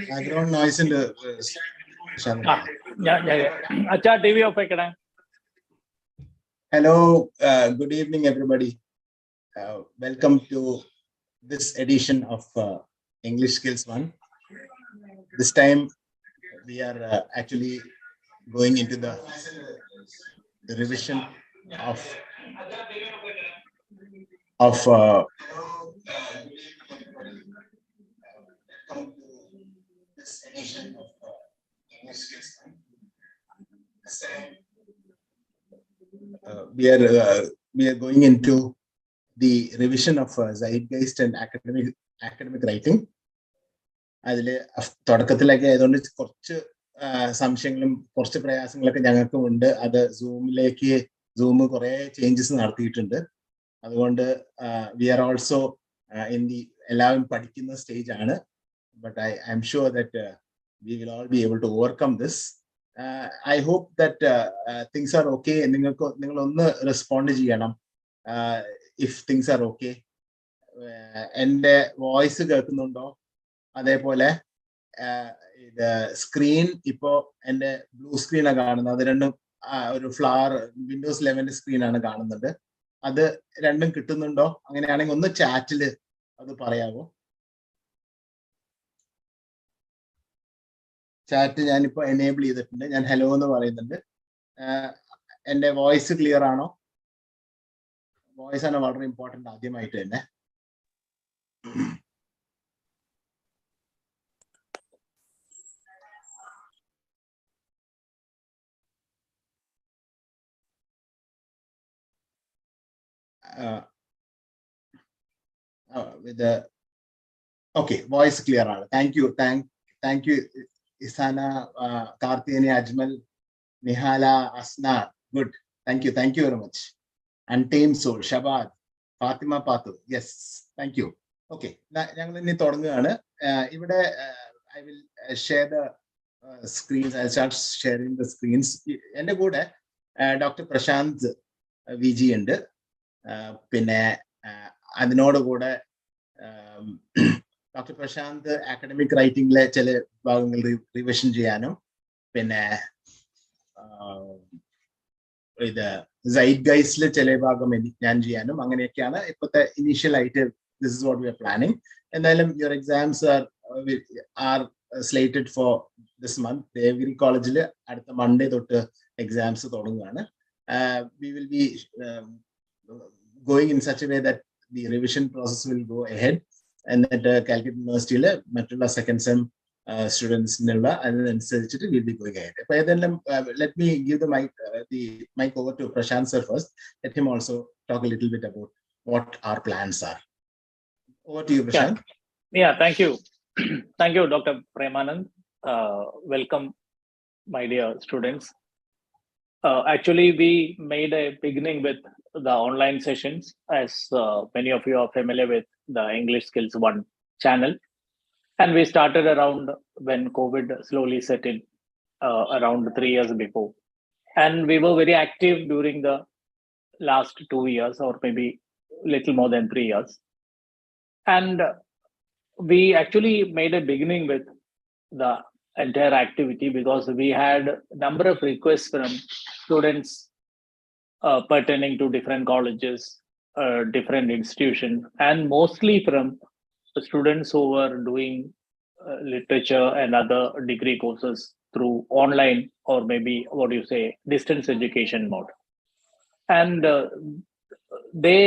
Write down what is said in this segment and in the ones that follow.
Background noise in the Acha TV off ekana. Hello, good evening, everybody. Welcome to this edition of English Skills One. This time we are actually going into the revision of this edition of English Skills One. This time we are going into the revision of Zeitgeist and academic writing. അതില് തുടക്കത്തിലൊക്കെ ആയതുകൊണ്ട് കുറച്ച് സംശയങ്ങളും കുറച്ച് പ്രയാസങ്ങളൊക്കെ ഞങ്ങൾക്കും ഉണ്ട്. അത് zoom കുറെ ചേഞ്ചസ് നടത്തിയിട്ടുണ്ട്. അതുകൊണ്ട് വി ആർ ഓൾസോ എല്ലാവരും പഠിക്കുന്ന സ്റ്റേജ് ആണ്. But I am sure that we will all be able to overcome this. I hope that things are okay. നിങ്ങൾ ഒന്ന് റെസ്പോണ്ട് ചെയ്യണം ഇഫ് തിങ്സ് ആർ ഓക്കെ. എൻ്റെ വോയിസ് കേൾക്കുന്നുണ്ടോ? അതേപോലെ ഇത് സ്ക്രീൻ ഇപ്പോ എൻ്റെ ബ്ലൂ സ്ക്രീനാണ് കാണുന്നത്. അത് രണ്ടും ഒരു ഫ്ലവർ വിൻഡോസ് 11 സ്ക്രീനാണ് കാണുന്നത്. അത് രണ്ടും കിട്ടുന്നുണ്ടോ? അങ്ങനെയാണെങ്കിൽ ഒന്ന് ചാറ്റില് അത് പറയാവോ? ചാറ്റ് ഞാനിപ്പോ എനേബിൾ ചെയ്തിട്ടുണ്ട്. ഞാൻ ഹലോ എന്ന് പറയുന്നുണ്ട്. എൻ്റെ വോയിസ് ക്ലിയർ ആണോ? വോയിസ് ആണ് വളരെ ഇമ്പോർട്ടൻ്റ് ആദ്യമായിട്ട് തന്നെ. Okay, voice clear ആണ്. Thank you ഇസാന, കാർത്തികനി, Ajmal, Nihala, Asna. Good. Thank you very much. Untamed Soul, Shabad, Fatima Patu. Yes, thank you. Okay, ഞങ്ങൾ ഇനി തുടങ്ങുകയാണ്. ഇവിടെ I will share the screens. I'll start sharing the screens. എൻ്റെ കൂടെ ഡോക്ടർ പ്രശാന്ത് VG ഉണ്ട്. പിന്നെ അതിനോട് കൂടെ ഡോക്ടർ പ്രശാന്ത് അക്കാഡമിക് റൈറ്റിംഗിലെ ചില ഭാഗങ്ങൾ റിവിഷൻ ചെയ്യാനും പിന്നെ ഇത് സൈറ്റ്ഗൈസ്റ്റിലെ ചില ഭാഗം ഞാൻ ചെയ്യാനും അങ്ങനെയൊക്കെയാണ് ഇപ്പോഴത്തെ ഇനീഷ്യൽ ആയിട്ട്. This is what we are planning. എന്തായാലും your exams are slated for this month. Devagiri കോളേജിൽ അടുത്ത മൺഡേ തൊട്ട് എക്സാംസ് തുടങ്ങുകയാണ്. We will be going in such a way that the revision process will go ahead, and that Calicut University മറ്റുള്ള second sem students അതിനനുസരിച്ചിട്ട് will be going ahead. Let me give the mic over to Prashant sir first. Let him also talk a little bit about what our plans are. Over to you, Prashant. Yeah, thank you. Thank you, Dr. Premanand. Welcome, my dear students. Actually, we made a beginning with the online sessions, as many of you are familiar with the EnglishSkillsOne channel. And we started around when COVID slowly set in, around 3 years before. And we were very active during the last 2 years, or maybe little more than 3 years. And we actually made a beginning with the entire activity because we had a number of requests from students pertaining to different colleges, different institutions, and mostly from the students who were doing literature and other degree courses through online, or maybe what do you say, distance education mode. And they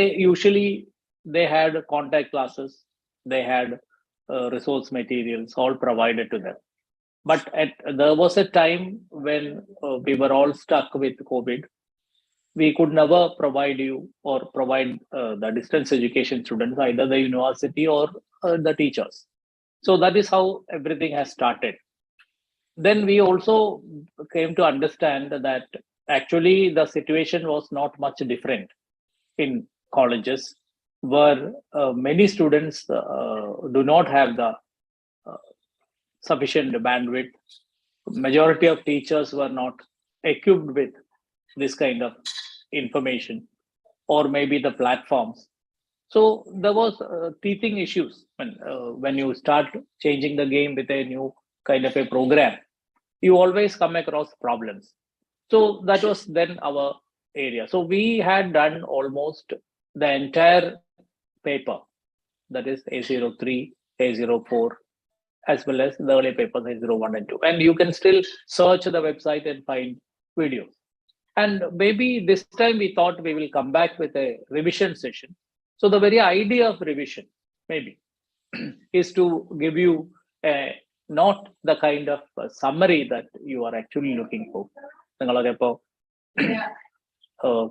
had contact classes, they had resource materials all provided to them. But there was a time when we were all stuck with COVID. We could never provide you or provide the distance education students, either the university or the teachers. So that is how everything has started. Then we also came to understand that actually the situation was not much different in colleges, where many students do not have the sufficient bandwidth. Majority of teachers were not equipped with this kind of information, or maybe the platforms. So there was teething issues when you start changing the game with a new kind of a program. You always come across problems. So that was then our area. So we had done almost the entire paper, that is A03, A04, as well as the early papers A01 and 2. And you can still search the website and find videos. And maybe this time we thought we will come back with a revision session. So the very idea of revision, maybe, is to give you not the kind of summary that you are actually looking for.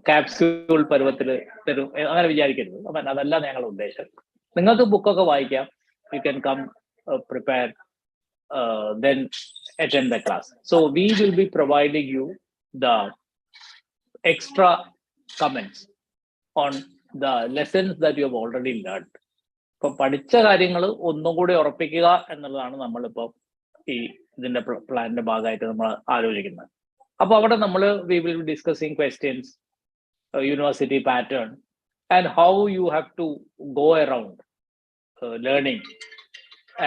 Capsule പരുവത്തിൽ തരും അങ്ങനെ വിചാരിക്കരുത്. അപ്പം അതല്ല ഞങ്ങളുടെ ഉദ്ദേശം. നിങ്ങൾക്ക് ബുക്കൊക്കെ വായിക്കാം. You can come prepared, then attend the class. So we will be providing you the extra comments on the lessons that you have already learned. ഇപ്പൊ പഠിച്ച കാര്യങ്ങൾ ഒന്നും കൂടി ഉറപ്പിക്കുക എന്നുള്ളതാണ് നമ്മളിപ്പോ ഈ ഇതിന്റെ പ്ലാനിന്റെ ഭാഗമായിട്ട് നമ്മൾ ആലോചിക്കുന്നത്. അപ്പൊ അവിടെ നമ്മൾ we will be discussing questions, university pattern, and how you have to go around learning,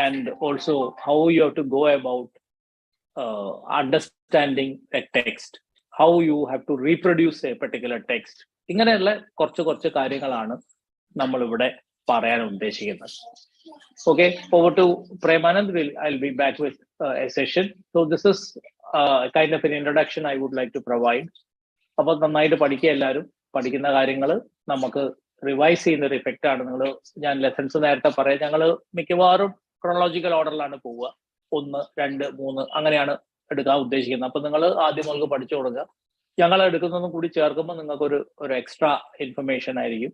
and also how you have to go about understanding a text, how you have to reproduce a particular text. ഇങ്ങനെയുള്ള കുറച്ച് കാര്യങ്ങളാണ് നമ്മൾ ഇവിടെ പറയാൻ ഉദ്ദേശിക്കുന്നത്. Okay, over to Premanand. I'll be back with a session. So this is kind of an introduction I would like to provide. അപ്പോൾ നന്നായിട്ട് പഠിക്കുക, എല്ലാവരും പഠിക്കുന്ന കാര്യങ്ങൾ നമുക്ക് റിവൈസ് ചെയ്യുന്ന ഒരു ഇഫക്റ്റ് ആണ്. ഞാൻ ലെസൺസ് നേരത്തെ പറയാം, ഞങ്ങൾ മിക്കവാറും ക്രോണോളജിക്കൽ ഓർഡറിലാണ് പോവുക. 1, 2, 3 അങ്ങനെയാണ് എടുക്കാൻ ഉദ്ദേശിക്കുന്നത്. അപ്പൊ നിങ്ങൾ ആദ്യം നമുക്ക് പഠിച്ചു കൊടുക്കുക. ഞങ്ങൾ എടുക്കുന്നതും കൂടി ചേർക്കുമ്പോൾ നിങ്ങൾക്ക് ഒരു എക്സ്ട്രാ ഇൻഫർമേഷൻ ആയിരിക്കും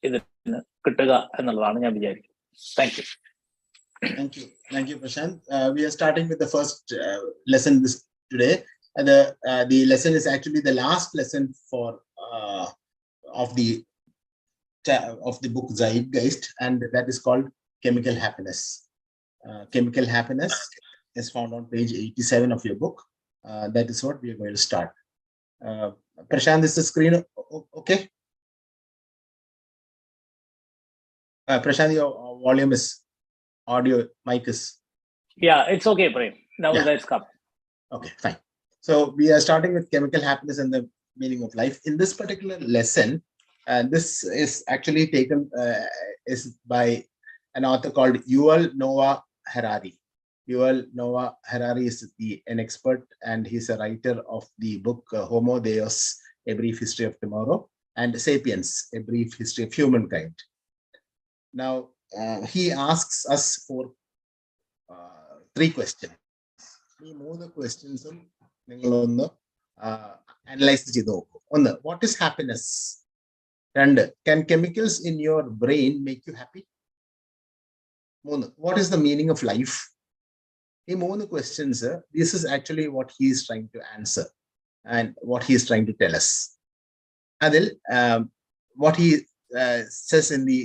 ഇതിന് കിട്ടുക എന്നുള്ളതാണ് ഞാൻ വിചാരിക്കുന്നത്. Thank you. Thank you, Prashant. We are starting with the first lesson today. The lesson is actually the last lesson of the book Zeitgeist, and that is called Chemical Happiness. Chemical Happiness is found on page 87 of your book. That is what we are going to start. Prashant, is the screen okay? Prashant, your volume is audio, mic is. Yeah, it's okay, Prem. Now let's come. Okay, fine. So we are starting with chemical happiness and the meaning of life. In this particular lesson, this is actually taken is by an author called Yuval Noah Harari. Yuval Noah Harari is an expert, and he's a writer of the book Homo Deus, A Brief History of Tomorrow, and Sapiens, A Brief History of Humankind. Now, he asks us for 3 questions. ഈ 3 questions നിങ്ങളൊന്ന് analyse ചെയ്ത് നോക്കൂ. 1, what is happiness? 2, can chemicals in your brain make you happy? 3, what is the meaning of life? ഈ 3 questions, this is actually what he is trying to answer and what he is trying to tell us. അതിൽ what he says in the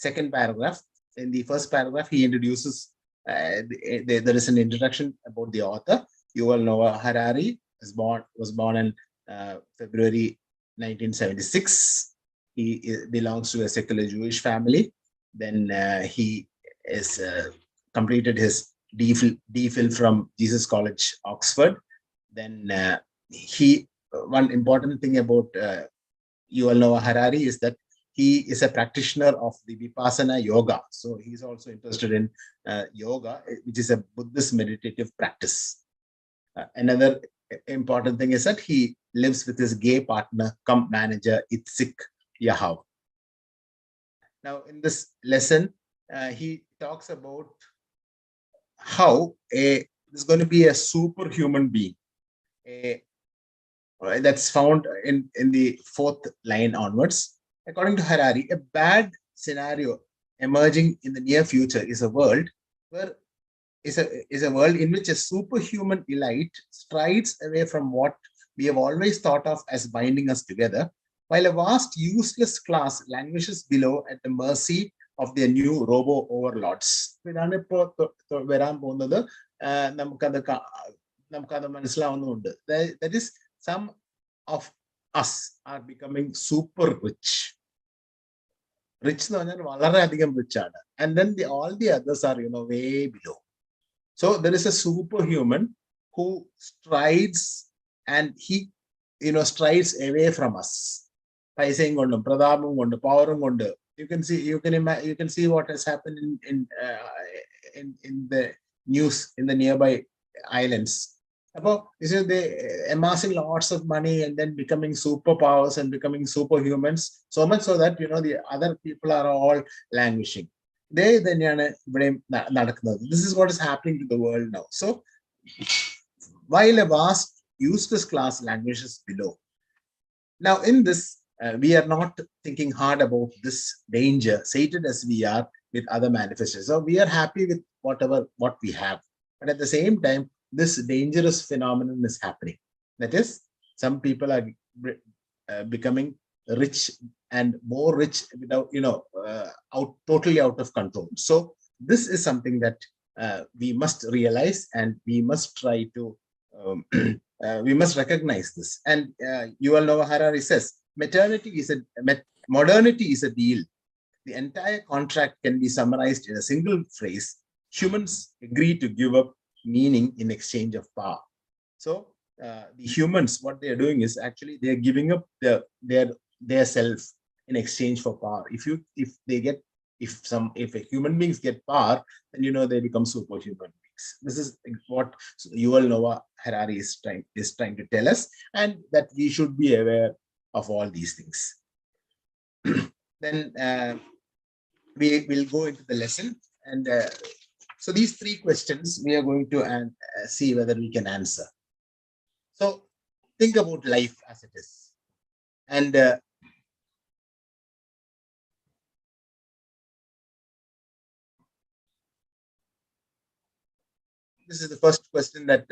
second paragraph, in the first paragraph, he introduces, there is an introduction about the author. Yuval Noah Harari was born in February 1976. He belongs to a secular Jewish family. Then he is completed his DPhil from Jesus College, Oxford. Then one important thing about Yuval Noah Harari is that he is a practitioner of the Vipassana yoga. So he's also interested in yoga, which is a Buddhist meditative practice. Another important thing is that he lives with his gay partner, manager, Itzik Yahav. Now, in this lesson, he talks about how there's going to be a superhuman being. That's found in the 4th line onwards. According to Harari, a bad scenario emerging in the near future is a world in which a superhuman elite strides away from what we have always thought of as binding us together, while a vast useless class languishes below at the mercy of their new robo overlords. ഇതാണ് ഇപ്പോൾ വരാൻ പോകുന്നത്. നമുക്കത് മനസ്സിലാവുന്നുണ്ട്. That is, some of us are becoming super rich. Rich എന്ന് പറഞ്ഞാൽ വളരെയധികം rich ആണ്. And then all the others are, way below. So there is a superhuman who strides, and he, strides away from us. പൈസയും കൊണ്ടും പ്രതാപവും കൊണ്ട് പവറും കൊണ്ട്. You can see what has happened in the news in the nearby islands. They amassing lots of money and then becoming superpowers and becoming superhumans, so much so that the other people are all languishing. This is what is happening to the world now. So while a vast useless class languishes below, now in this we are not thinking hard about this danger, sated as we are with other manifestations. So we are happy with what we have, but at the same time this dangerous phenomenon is happening. That is, some people are becoming rich and more rich without, totally out of control. So this is something that we must realize, and we must try to, we must recognize this. And Yuval Noah Harari says, modernity is a deal. The entire contract can be summarized in a single phrase: humans agree to give up meaning in exchange of power. So the humans, what they are doing is actually they are giving up their self in exchange for power. If a human beings get power, then they become superhuman beings. This is what Yuval Noah Harari is trying to tell us, and that we should be aware of all these things. Then we will go into the lesson, and so these 3 questions we are going to see whether we can answer. So think about life as it is, and this is the first question that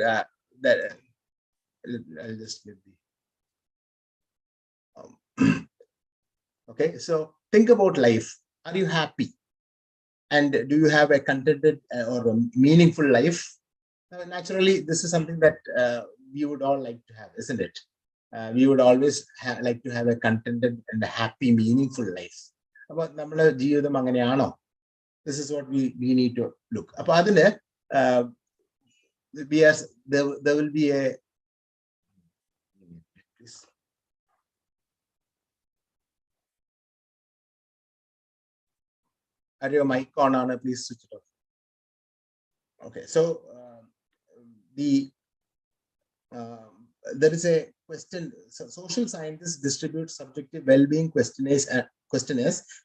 I'll just give the okay. So think about life. Are you happy? And do you have a contented or a meaningful life? Naturally, this is something that we would all like to have, isn't it? We would always like to have a contented and a happy, meaningful life. This is what we need to look. There will be a Are your mic on, Anna? Please switch it off. Okay, so there is a question. So social scientists distribute subjective well-being questionnaires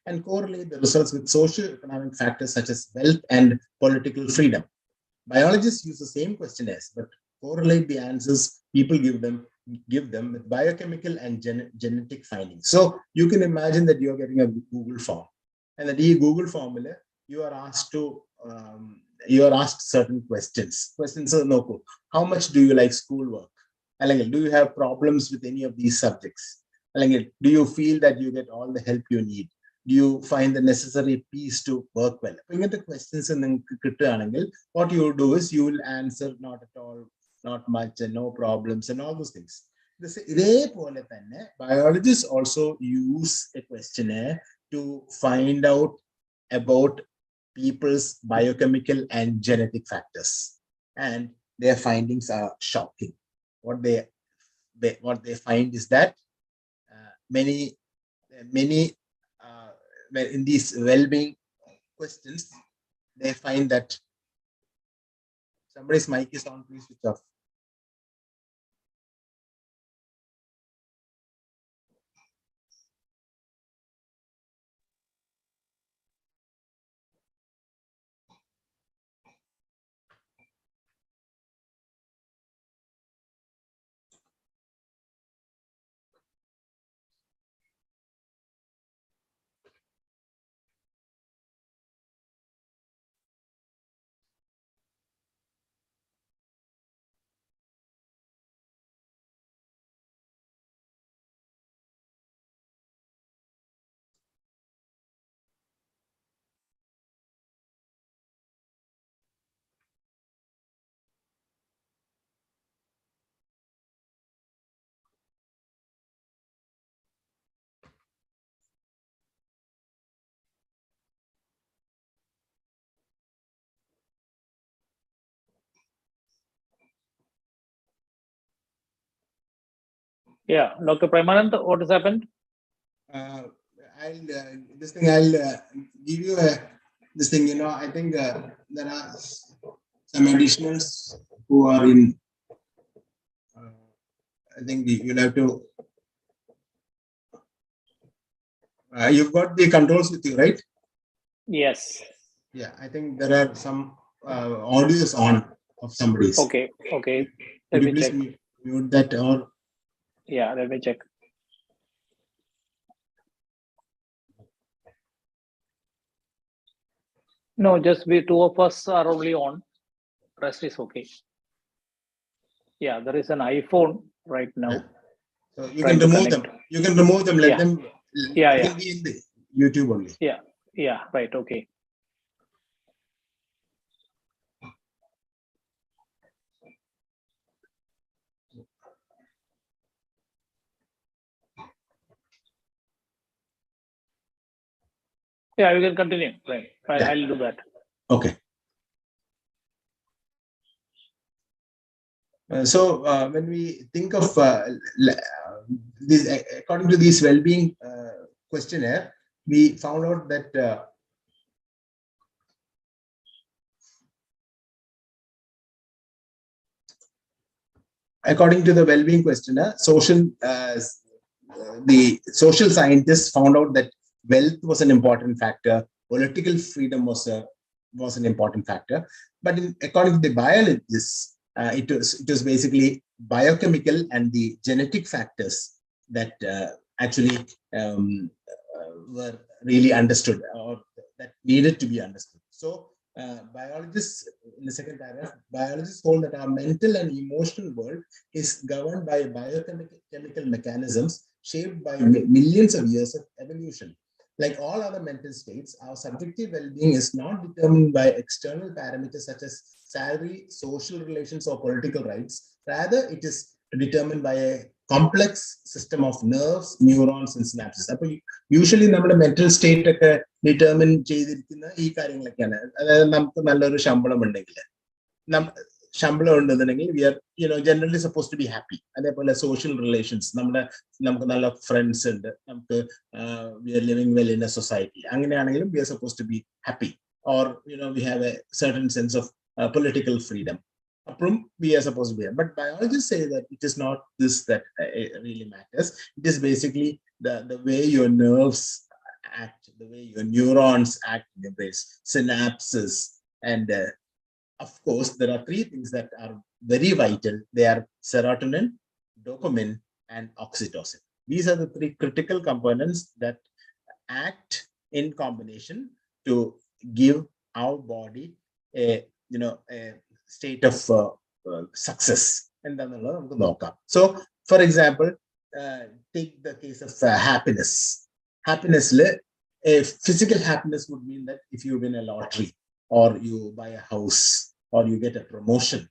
and correlate the results with socio-economic factors such as wealth and political freedom. Biologists use the same questionnaires, but correlate the answers people give them with biochemical and genetic findings. So you can imagine that you're getting a Google form, and that Google formula, you are asked certain questions. How much do you like schoolwork? Do you have problems with any of these subjects? Do you feel that you get all the help you need? Do you find the necessary peace to work well? The questions, what you will do is you will answer not at all, not much, and no problems, and all those things. Biologists also use a questionnaire to find out about people's biochemical and genetic factors, and their findings are shocking. What they find is that many in these well-being questions, they find that somebody's mic is on. Please switch off. Yeah, Dr. Premanand, what has happened? I'll give you this thing. I think there are some additionals who are in. I think you'll have to. You've got the controls with you, right? Yes. Yeah, I think there are some audios on of somebody's. Okay. Could Let you me please check. mute that or? Yeah, let me check. No, just we two of us are only on. Rest is okay. Yeah, there is an iPhone right now. Yeah. So you can remove them. You can remove them. Let them. Yeah. Can be in the YouTube only. Yeah. Right. Okay. Yeah, you can continue. Right. I'll do that. Okay. So when we think of this, according to this well-being questionnaire, we found out that according to the well-being questionnaire, the social scientists found out that wealth was an important factor, political freedom was an important factor, but according to the biologists, it was basically biochemical and the genetic factors that actually were really understood or that needed to be understood. So biologists, in the second paragraph, biologists hold that our mental and emotional world is governed by biochemical mechanisms shaped by millions of years of evolution. Like all other mental states, our subjective well-being is not determined by external parameters such as salary, social relations, or political rights. Rather, it is determined by a complex system of nerves, neurons, and synapses. Usually, നമ്മുടെ mental state ഒക്കെ determine ചെയ്തിരിക്കുന്ന ഈ കാര്യങ്ങളൊക്കെയാണ്. അതായത് നമുക്ക് നല്ലൊരു ശമ്പളം ഉണ്ടെങ്കിൽ ശമ്പളം ഉണ്ടെന്നുണ്ടെങ്കിൽ we are generally suppose to be happy. അതേപോലെ സോഷ്യൽ റിലേഷൻസ് നമുക്ക് നല്ല ഫ്രണ്ട്സ് ഉണ്ട്, നമുക്ക് we are living well in a society, അങ്ങനെയാണെങ്കിലും we are suppose to be happy. Or we have a certain sense of political freedom. We are supposed to be, but biologists say that it is not this that really matters. It is basically the way your nerves act, the way your neurons act in your brain, synapses, and of course, there are three things that are very vital. They are serotonin, dopamine, and oxytocin. These are the three critical components that act in combination to give our body a state of success. So, for example, take the case of happiness. Happiness, a physical happiness would mean that if you win a lottery, or you buy a house, or you get a promotion,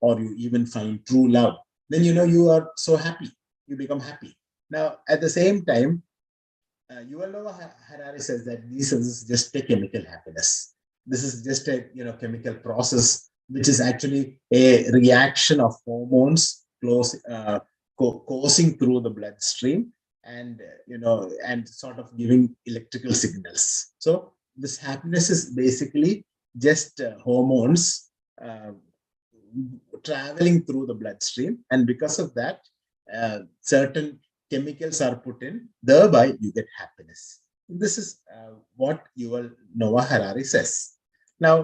or you even find true love, then you are so happy, you become happy. Now, at the same time, Yuval Noah Harari says that this is just a chemical happiness. This is just a chemical process, which is actually a reaction of hormones coursing through the bloodstream and and sort of giving electrical signals. So this happiness is basically just hormones traveling through the bloodstream, and because of that, certain chemicals are put in, thereby you get happiness. This is what Yuval Noah Harari says. Now,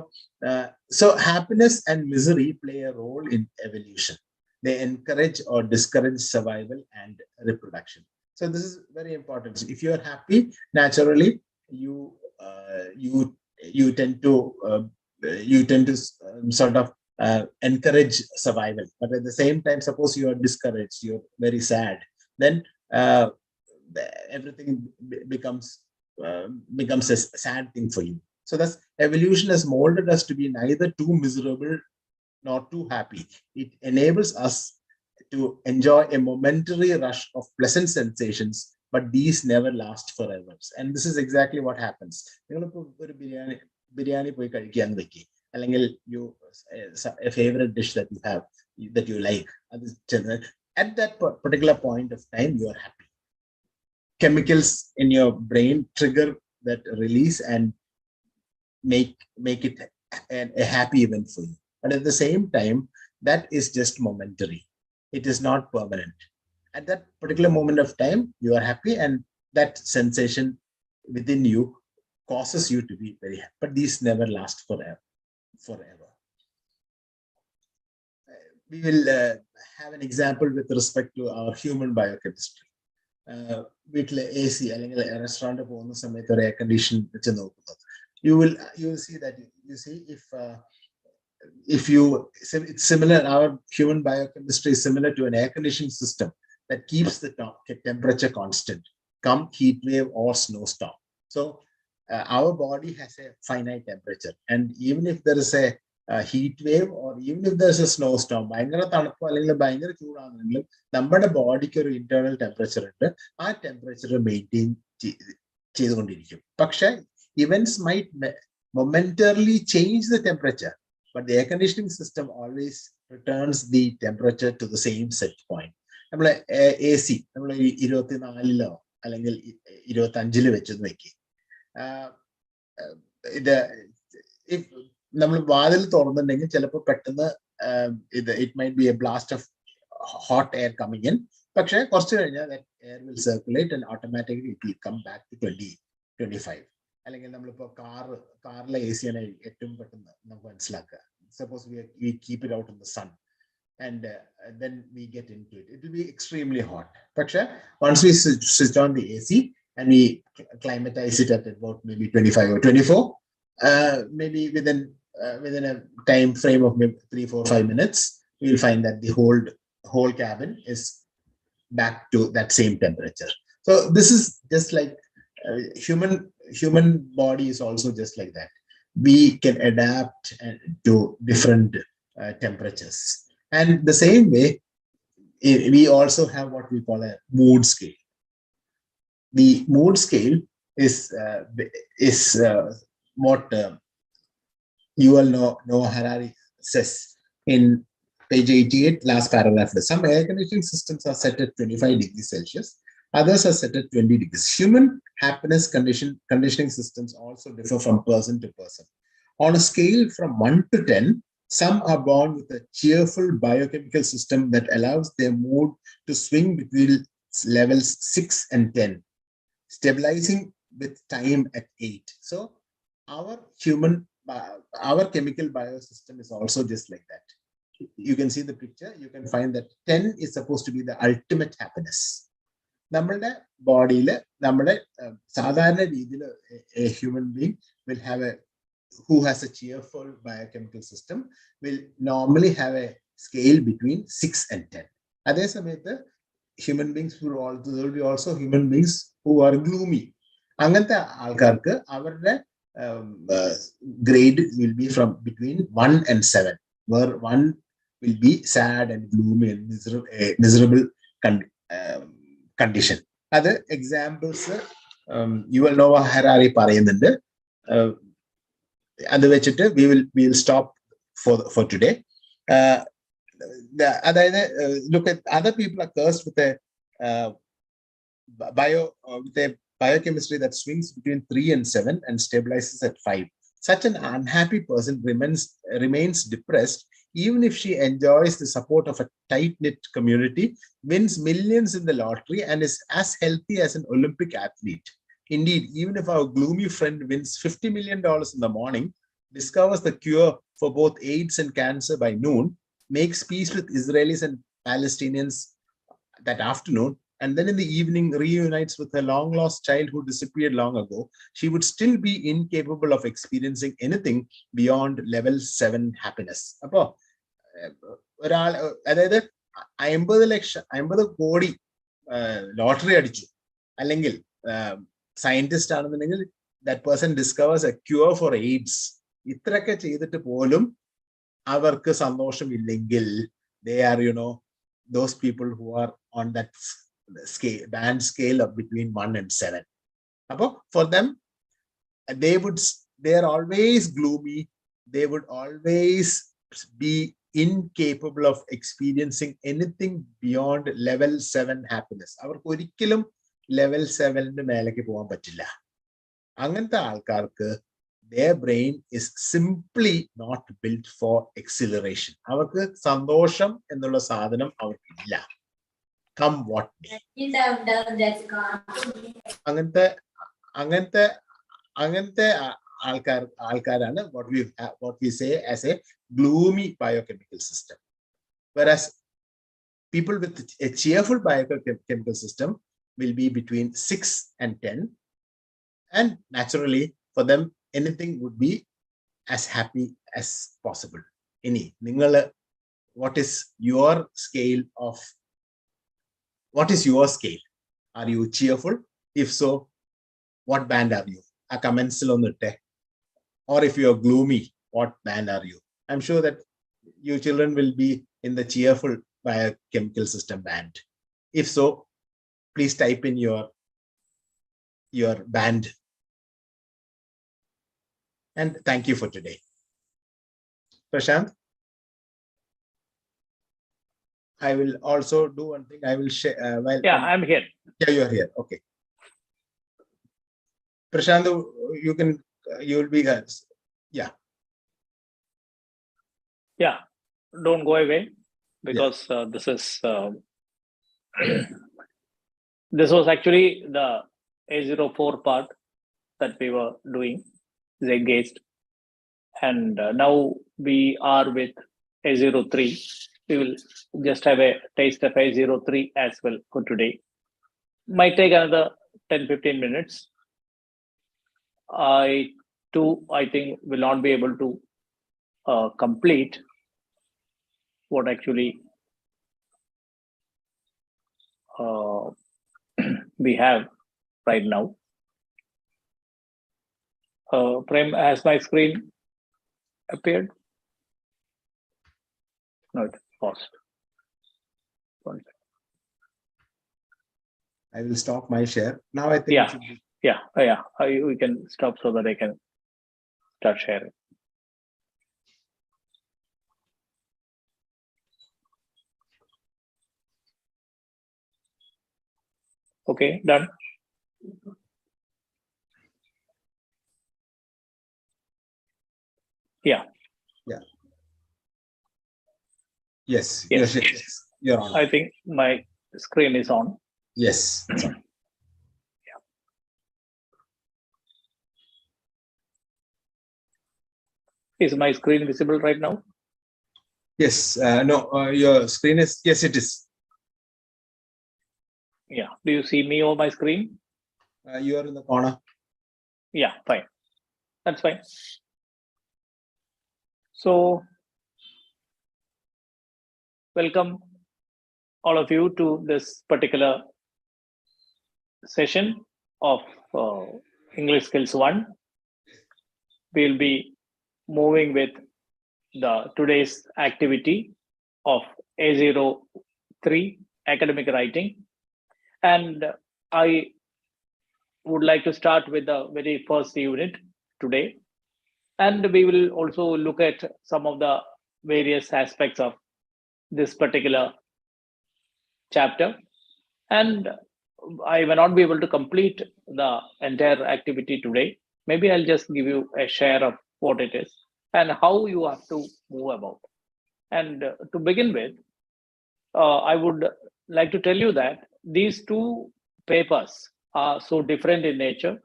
so happiness and misery play a role in evolution. They encourage or discourage survival and reproduction. So this is very important. If you are happy, naturally you tend to sort of encourage survival. But at the same time, suppose you are discouraged, you're very sad, then everything becomes a sad thing for you. So thus, evolution has molded us to be neither too miserable nor too happy. It enables us to enjoy a momentary rush of pleasant sensations, but these never last forever. And this is exactly what happens. Biryani poi കഴിക്കാൻ വെക്കി, അല്ലെങ്കിൽ a favorite dish that you have, that you like, at that particular point of time, you are happy. Chemicals in your brain trigger that release and make it a happy event for you. But at the same time, that is just momentary. It is not permanent. At that particular moment of time, you are happy, and that sensation within you causes you to be very happy. But these never last forever. We will have an example with respect to our human biochemistry. വീട്ടിലെ AC അല്ലെങ്കിൽ restaurant പോകുന്ന സമയത്ത് ഒരു air condition വെച്ച് നോക്കുന്നത്, you will see that if you it's similar. Our human biochemistry is similar to an air conditioning system that keeps the temperature constant, come heat wave or snowstorm. So our body has a finite temperature, and even if there is a heat wave or even if there's a snowstorm, ഭയങ്കര തണുപ്പോ അല്ലെങ്കിൽ ഭയങ്കര ചൂടാണെങ്കിലും നമ്മുടെ ബോഡിക്ക് ഒരു internal temperature ഉണ്ട്. ആ temperature maintain ചെയ്തുകൊണ്ടിരിക്കും. പക്ഷെ events might momentarily change the temperature, but the air conditioning system always returns the temperature to the same set point. നമ്മളെ AC നമ്മൾ 24 അല്ലെങ്കിൽ 25 വെച്ചെന്ന് വെക്കി. ഇത് നമ്മൾ വാതിൽ തുറന്നിട്ടുണ്ടെങ്കിൽ ചിലപ്പോൾ പെട്ടെന്ന് it might be a blast of hot air coming in, പക്ഷെ കുറച്ച് കഴിഞ്ഞാൽ that air will circulate and automatically it will come back to 20-25. അല്ലെങ്കിൽ നമ്മളിപ്പോൾ കാറിലെ AC ആണ് ഏറ്റവും പെട്ടെന്ന് നമുക്ക് മനസ്സിലാക്കുക. Suppose we keep it out in the sun and then we get into it. It will be extremely hot. പക്ഷെ once we switch on the AC and we climatize it at about maybe 25 or 24, maybe within a time frame of maybe 3, 4, 5 minutes, we will find that the whole cabin is back to that same temperature. So this is just like human body is also just like that. We can adapt to different temperatures, and the same way we also have what we call a mood scale. The mood scale is what Yuval Noah Harari says in page 88, last paragraph. Some air conditioning systems are set at 25 degrees Celsius. Others are set at 20 degrees. Human happiness conditioning systems also differ from person to person. On a scale from 1 to 10, some are born with a cheerful biochemical system that allows their mood to swing between levels 6 and 10, stabilizing with time at 8. So our chemical biosystem is also just like that. You can see the picture. You can find that 10 is supposed to be the ultimate happiness. നമ്മളുടെ ബോഡിയിൽ നമ്മുടെ സാധാരണ രീതിയിൽ a human being will have who has a cheerful biochemical system will normally have a scale between 6 and 10. അതേ സമയത്ത് human beings there will be also human beings who are gloomy. അങ്ങനത്തെ ആൾക്കാർക്ക് അവരുടെ grade will be from between 1 and 7, where 1 will be sad and gloomy and miserable condition. Other examples Yuval Noah Harari പറയുന്നുണ്ട്. അത് വെച്ചിട്ട് we will stop for today. അതായത് look at other people are cursed with a biochemistry that swings between 3 and 7 and stabilizes at 5. Such an unhappy person remains depressed even if she enjoys the support of a tight-knit community, wins millions in the lottery, and is as healthy as an Olympic athlete. Indeed, even if our gloomy friend wins $50 million in the morning, discovers the cure for both AIDS and cancer by noon, makes peace with Israelis and Palestinians that afternoon, and then in the evening reunites with her long-lost child who disappeared long ago, she would still be incapable of experiencing anything beyond level 7 happiness. അപ്പോൾ ഒരാൾ അതായത് 50 കോടി lottery അടിച്ചു അല്ലെങ്കിൽ scientist ആണെന്നുണ്ടെങ്കിൽ that person discovers a cure for AIDS, ഇത്രയൊക്കെ ചെയ്തിട്ട് പോലും അവർക്ക് സന്തോഷമില്ലെങ്കിൽ they are those people who are on that band scale of between 1 and 7. For them, they are always gloomy. They would always be incapable of experiencing anything beyond level 7 happiness. അവർക്ക് ഒരിക്കലും level 7 മേലേക്ക് പോകാൻ പറ്റില്ല. അങ്ങനത്തെ ആൾക്കാർക്ക് their brain is simply not built for exhilaration. അവർക്ക് സന്തോഷം എന്നുള്ള സാധനം അവർക്കില്ല. Come what may. അങ്ങനത്തെ ആൾക്കാരാണ് what we say as a gloomy biochemical system. Whereas people with a cheerful biochemical system will be between 6 and 10, and naturally for them anything would be as happy as possible. What is your scale? Are you cheerful? If so, what band are you? A comments on the tech. Or if you are gloomy, what band are you? I'm sure that your children will be in the cheerful biochemical system band. If so, please type in your band. And thank you for today. Prashant, I will also do one thing. I will share. I'm here. Yeah, you are here. Okay. Prashant, you will be here. Yeah. Yeah, don't go away, because this was actually the A04 part that we were doing, Zeitgeist, and now we are with A03. We will just have a taste of A03 as well for today. Might take another 10-15 minutes. I think will not be able to complete what actually we have right now. Prem, has my screen appeared? No, it paused. I will stop my share. Now I think it should be... We can stop so that I can start sharing. Okay, done. Yeah. Yes. You're on. I think my screen is on. Yes. It's on. Is my screen visible right now? Yes. No, your screen is... Yes, it is. Yeah. Do you see me on my screen? You are in the corner. Yeah, fine. That's fine. So, welcome all of you to this particular session of EnglishSkillsOne. We'll be moving with the today's activity of A03, academic writing. And I would like to start with the very first unit today. And we will also look at some of the various aspects of this particular chapter. And I may not be able to complete the entire activity today. Maybe I'll just give you a share of what it is and how you have to move about. And to begin with, I would like to tell you that these two papers are so different in nature,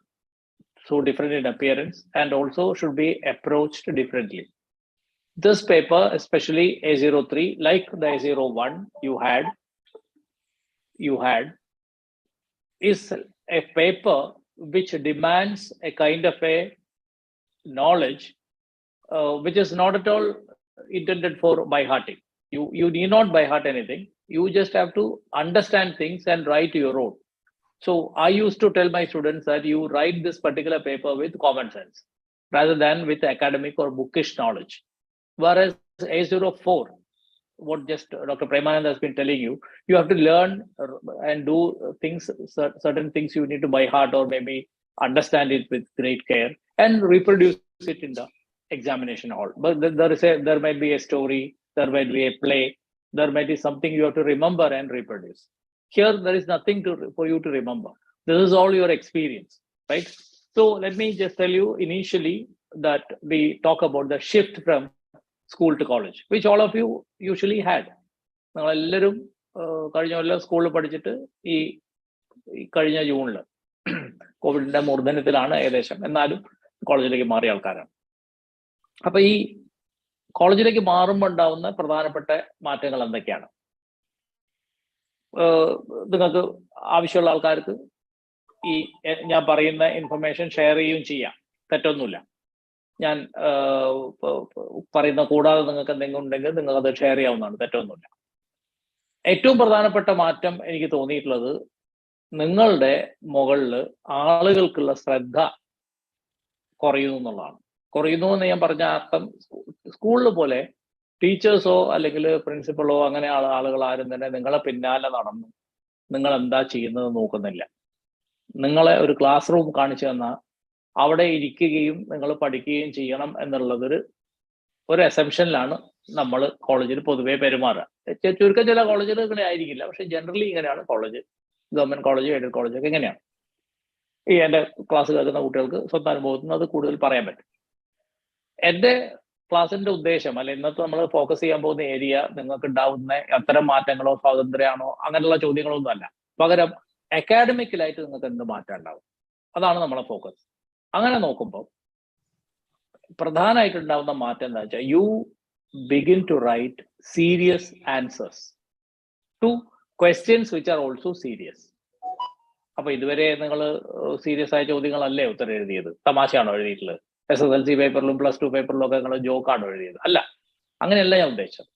so different in appearance, and also should be approached differently. This paper, especially A03, like the A01 you had, is a paper which demands a kind of a knowledge which is not at all intended for by hearting. You need not by heart anything. You just have to understand things and write your own. So I used to tell my students that you write this particular paper with common sense rather than with academic or bookish knowledge. Whereas A04, what just Dr. Premanand has been telling you, you have to learn and do things, certain things you need to by heart or maybe understand it with great care and reproduce it in the examination hall. But there might be a story, there might be a play, there might be something you have to remember and reproduce. Here, there is nothing for you to remember. This is all your experience, right? So let me just tell you initially that we talk about the shift from school to college, which all of you usually had. നിങ്ങളെല്ലാവരും കഴിഞ്ഞ കൊല്ലം സ്കൂളിൽ പഠിച്ചിട്ട് ഈ കഴിഞ്ഞ ജൂണിൽ കോവിഡിന്റെ മൂർധന്യത്തിലാണ് ഏകദേശം, എന്നാലും കോളേജിലേക്ക് മാറിയ ആൾക്കാരാണ്. അപ്പൊ ഈ കോളേജിലേക്ക് മാറുമ്പോൾ ഉണ്ടാവുന്ന പ്രധാനപ്പെട്ട മാറ്റങ്ങൾ എന്തൊക്കെയാണ്? നിങ്ങൾക്ക് ആവശ്യമുള്ള ആൾക്കാർക്ക് ഈ ഞാൻ പറയുന്ന ഇൻഫർമേഷൻ ഷെയർ ചെയ്യുകയും ചെയ്യാം, തെറ്റൊന്നുമില്ല. ഞാൻ പറയുന്ന കൂടാതെ നിങ്ങൾക്ക് എന്തെങ്കിലും ഉണ്ടെങ്കിൽ നിങ്ങൾക്ക് അത് ഷെയർ ചെയ്യാവുന്നതാണ്, തെറ്റൊന്നുമില്ല. ഏറ്റവും പ്രധാനപ്പെട്ട മാറ്റം എനിക്ക് തോന്നിയിട്ടുള്ളത് നിങ്ങളുടെ മുകളിൽ ആളുകൾക്കുള്ള ശ്രദ്ധ കുറയുന്നു എന്നുള്ളതാണ്. കുറയുന്നു എന്ന് ഞാൻ പറഞ്ഞ അർത്ഥം, സ്കൂളിൽ പോലെ ടീച്ചേഴ്സോ അല്ലെങ്കിൽ പ്രിൻസിപ്പളോ അങ്ങനെ ആളുകൾ ആരും തന്നെ നിങ്ങളെ പിന്നാലെ നടന്നു നിങ്ങൾ എന്താ ചെയ്യുന്നത് നോക്കുന്നില്ല. നിങ്ങളെ ഒരു ക്ലാസ് റൂം കാണിച്ചു തന്നാൽ അവിടെ ഇരിക്കുകയും നിങ്ങൾ പഠിക്കുകയും ചെയ്യണം എന്നുള്ളതൊരു അസംഷനിലാണ് നമ്മൾ കോളേജിൽ പൊതുവെ പെരുമാറുക. ചുരുക്കം ചില കോളേജുകൾ ഇങ്ങനെ ആയിരിക്കില്ല, പക്ഷെ ജനറലി ഇങ്ങനെയാണ് college, government college, aided college ഒക്കെ ഇങ്ങനെയാണ്. ഈ എൻ്റെ ക്ലാസ് കേൾക്കുന്ന കുട്ടികൾക്ക് സ്വന്തം അനുഭവത്തിൽ നിന്ന് അത് കൂടുതൽ പറയാൻ പറ്റും. എൻ്റെ ക്ലാസിന്റെ ഉദ്ദേശം അല്ലെ ഇന്നത്തെ നമ്മൾ ഫോക്കസ് ചെയ്യാൻ പോകുന്ന ഏരിയ നിങ്ങൾക്ക് ഉണ്ടാവുന്ന അത്തരം മാറ്റങ്ങളോ സ്വാതന്ത്ര്യമാണോ അങ്ങനെയുള്ള ചോദ്യങ്ങളൊന്നും അല്ല. പകരം അക്കാഡമിക്കലായിട്ട് നിങ്ങൾക്ക് എന്ത് മാറ്റം ഉണ്ടാവും, അതാണ് നമ്മളെ ഫോക്കസ്. അങ്ങനെ നോക്കുമ്പോൾ പ്രധാനമായിട്ടുണ്ടാവുന്ന മാറ്റം എന്താ വെച്ചാൽ you begin to write serious answers to questions which are also serious. അപ്പൊ ഇതുവരെ നിങ്ങൾ സീരിയസ് ആയ ചോദ്യങ്ങളല്ലേ ഉത്തരം എഴുതിയത്? തമാശയാണോ എഴുതിയിട്ടുള്ളത്? SSLC പേപ്പറിലും +2 പേപ്പറിലും ഒക്കെ നിങ്ങൾ ജോക്കാണോ എഴുതിയത്? അല്ല, അങ്ങനെയല്ല ഞാൻ ഉദ്ദേശിച്ചത്.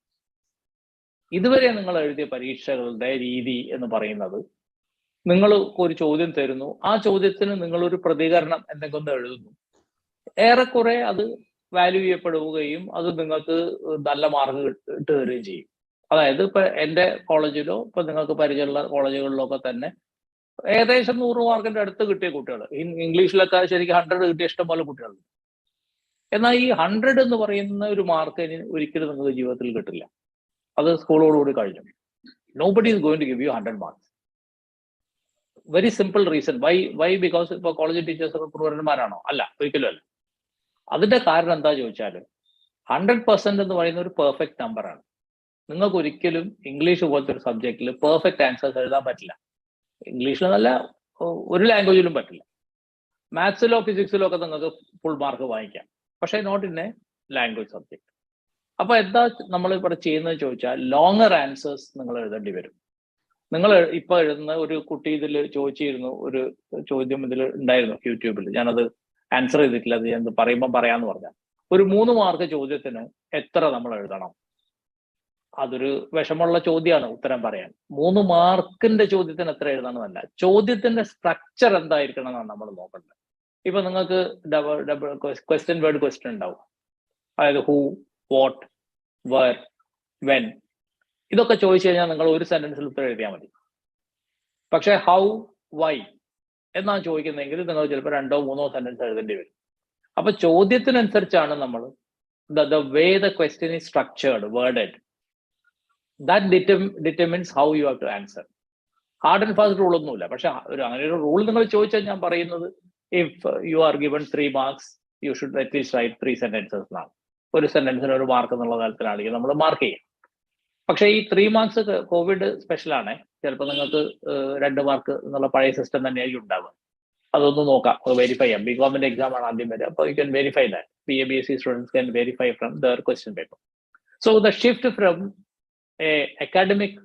ഇതുവരെ നിങ്ങൾ എഴുതിയ പരീക്ഷകളുടെ രീതി എന്ന് പറയുന്നത് നിങ്ങൾ ഒരു ചോദ്യം തരുന്നു, ആ ചോദ്യത്തിന് നിങ്ങളൊരു പ്രതികരണം എന്തെങ്കിലും എഴുതുന്നു, ഏറെക്കുറെ അത് വാല്യൂ ചെയ്യപ്പെടുകയും അത് നിങ്ങൾക്ക് നല്ല മാർക്ക് ഇട്ട് തരികയും ചെയ്യും. അതായത് ഇപ്പൊ എൻ്റെ കോളേജിലോ ഇപ്പൊ നിങ്ങൾക്ക് പരിചയമുള്ള കോളേജുകളിലോ ഒക്കെ തന്നെ ഏകദേശം 100 മാർക്കിന്റെ അടുത്ത് കിട്ടിയ കുട്ടികൾ, ഇംഗ്ലീഷിലൊക്കെ ശരിക്കും 100 കിട്ടിയ ഇഷ്ടം പോലെ കുട്ടികളുണ്ട്. എന്നാൽ ഈ 100 എന്ന് പറയുന്ന ഒരു മാർക്ക് ഒരിക്കലും നിങ്ങൾക്ക് ജീവിതത്തിൽ കിട്ടില്ല. അത് സ്കൂളോടുകൂടി കഴിഞ്ഞു. Nobody is going to give you 100 marks. Very simple reason. Why because ഇപ്പൊ കോളേജ് ടീച്ചേഴ്സ് ക്രൂരന്മാരാണോ? അല്ല, ഒരിക്കലും അല്ല. അതിന്റെ കാരണം എന്താ ചോദിച്ചാൽ 100% എന്ന് പറയുന്ന ഒരു പെർഫെക്റ്റ് നമ്പറാണ്. നിങ്ങൾക്ക് ഒരിക്കലും ഇംഗ്ലീഷ് പോലത്തെ ഒരു സബ്ജക്റ്റിൽ പെർഫെക്റ്റ് ആൻസേഴ്സ് എഴുതാൻ പറ്റില്ല. ഇംഗ്ലീഷിൽ നല്ല ഒരു ലാംഗ്വേജിലും പറ്റില്ല. മാത്സിലോ ഫിസിക്സിലോ ഒക്കെ നിങ്ങൾക്ക് ഫുൾ മാർക്ക് വാങ്ങിക്കാം, പക്ഷേ not in a language subject. അപ്പൊ എന്താ നമ്മൾ ഇവിടെ ചെയ്യുന്നത് ചോദിച്ചാൽ ലോങ്ങർ ആൻസേഴ്സ് നിങ്ങൾ എഴുതേണ്ടി വരും. നിങ്ങൾ ഇപ്പൊ എഴുതുന്ന ഒരു കുട്ടി ഇതിൽ ചോദിച്ചിരുന്നു, ഒരു ചോദ്യം ഇതിൽ ഉണ്ടായിരുന്നു യൂട്യൂബിൽ, ഞാനത് ആൻസർ ചെയ്തിട്ടില്ല, അത് ഞാൻ പറയുമ്പോൾ പറയാന്ന് പറഞ്ഞാൽ ഒരു 3 മാർക്ക് ചോദ്യത്തിന് എത്ര നമ്മൾ എഴുതണം? അതൊരു വിഷമമുള്ള ചോദ്യമാണ് ഉത്തരം പറയാൻ. 3 മാർക്കിന്റെ ചോദ്യത്തിന് എത്ര എഴുതണമെന്നല്ല, ചോദ്യത്തിന്റെ സ്ട്രക്ചർ എന്തായിരിക്കണം എന്നാണ് നമ്മൾ നോക്കേണ്ടത്. ഇപ്പൊ നിങ്ങൾക്ക് ക്വസ്റ്റ്യൻ വേർഡ് ക്വസ്റ്റ്യൻ ഉണ്ടാവും, അതായത് ഹൂ, വാട്ട്, വേർ, വെൻ, ഇതൊക്കെ ചോദിച്ചു കഴിഞ്ഞാൽ നിങ്ങൾ ഒരു സെന്റൻസിൽ ഉത്തരം എഴുതിയാൽ മതി. പക്ഷെ ഹൗ, വൈ എന്നാണ് ചോദിക്കുന്നതെങ്കിൽ നിങ്ങൾ ചിലപ്പോൾ 2 3 സെന്റൻസ് എഴുതേണ്ടി വരും. അപ്പൊ ചോദ്യത്തിനനുസരിച്ചാണ് നമ്മൾ the way the question is structured, worded, that determines how you have to answer. Hard and fast rule ഒന്നുമില്ല, പക്ഷെ അങ്ങനെ ഒരു റൂൾ നിങ്ങൾ ചോദിച്ചാൽ ഞാൻ പറയുന്നത് if you are given 3 marks you should at least write 3 sentences എന്നാണ്. ഒരു സെന്റൻസിന് 1 മാർക്ക് എന്നുള്ള തരത്തിലാണെങ്കിൽ നമ്മൾ മാർക്ക് ചെയ്യും. പക്ഷേ ഈ 3 മാർക്സ് കോവിഡ് സ്പെഷ്യലാണ്. ചിലപ്പോൾ നിങ്ങൾക്ക് 2 മാർക്ക് എന്നുള്ള പഴയ സിസ്റ്റം തന്നെയായിരിക്കും ഉണ്ടാവുക. അതൊന്ന് നോക്കാം, വെരിഫൈ ചെയ്യാം. ബികോമിന്റെ എക്സാം ആണ് ആദ്യം വരിക, അപ്പോൾ you can verify that. BA BSc students can verify from there question paper. So the shift from A academic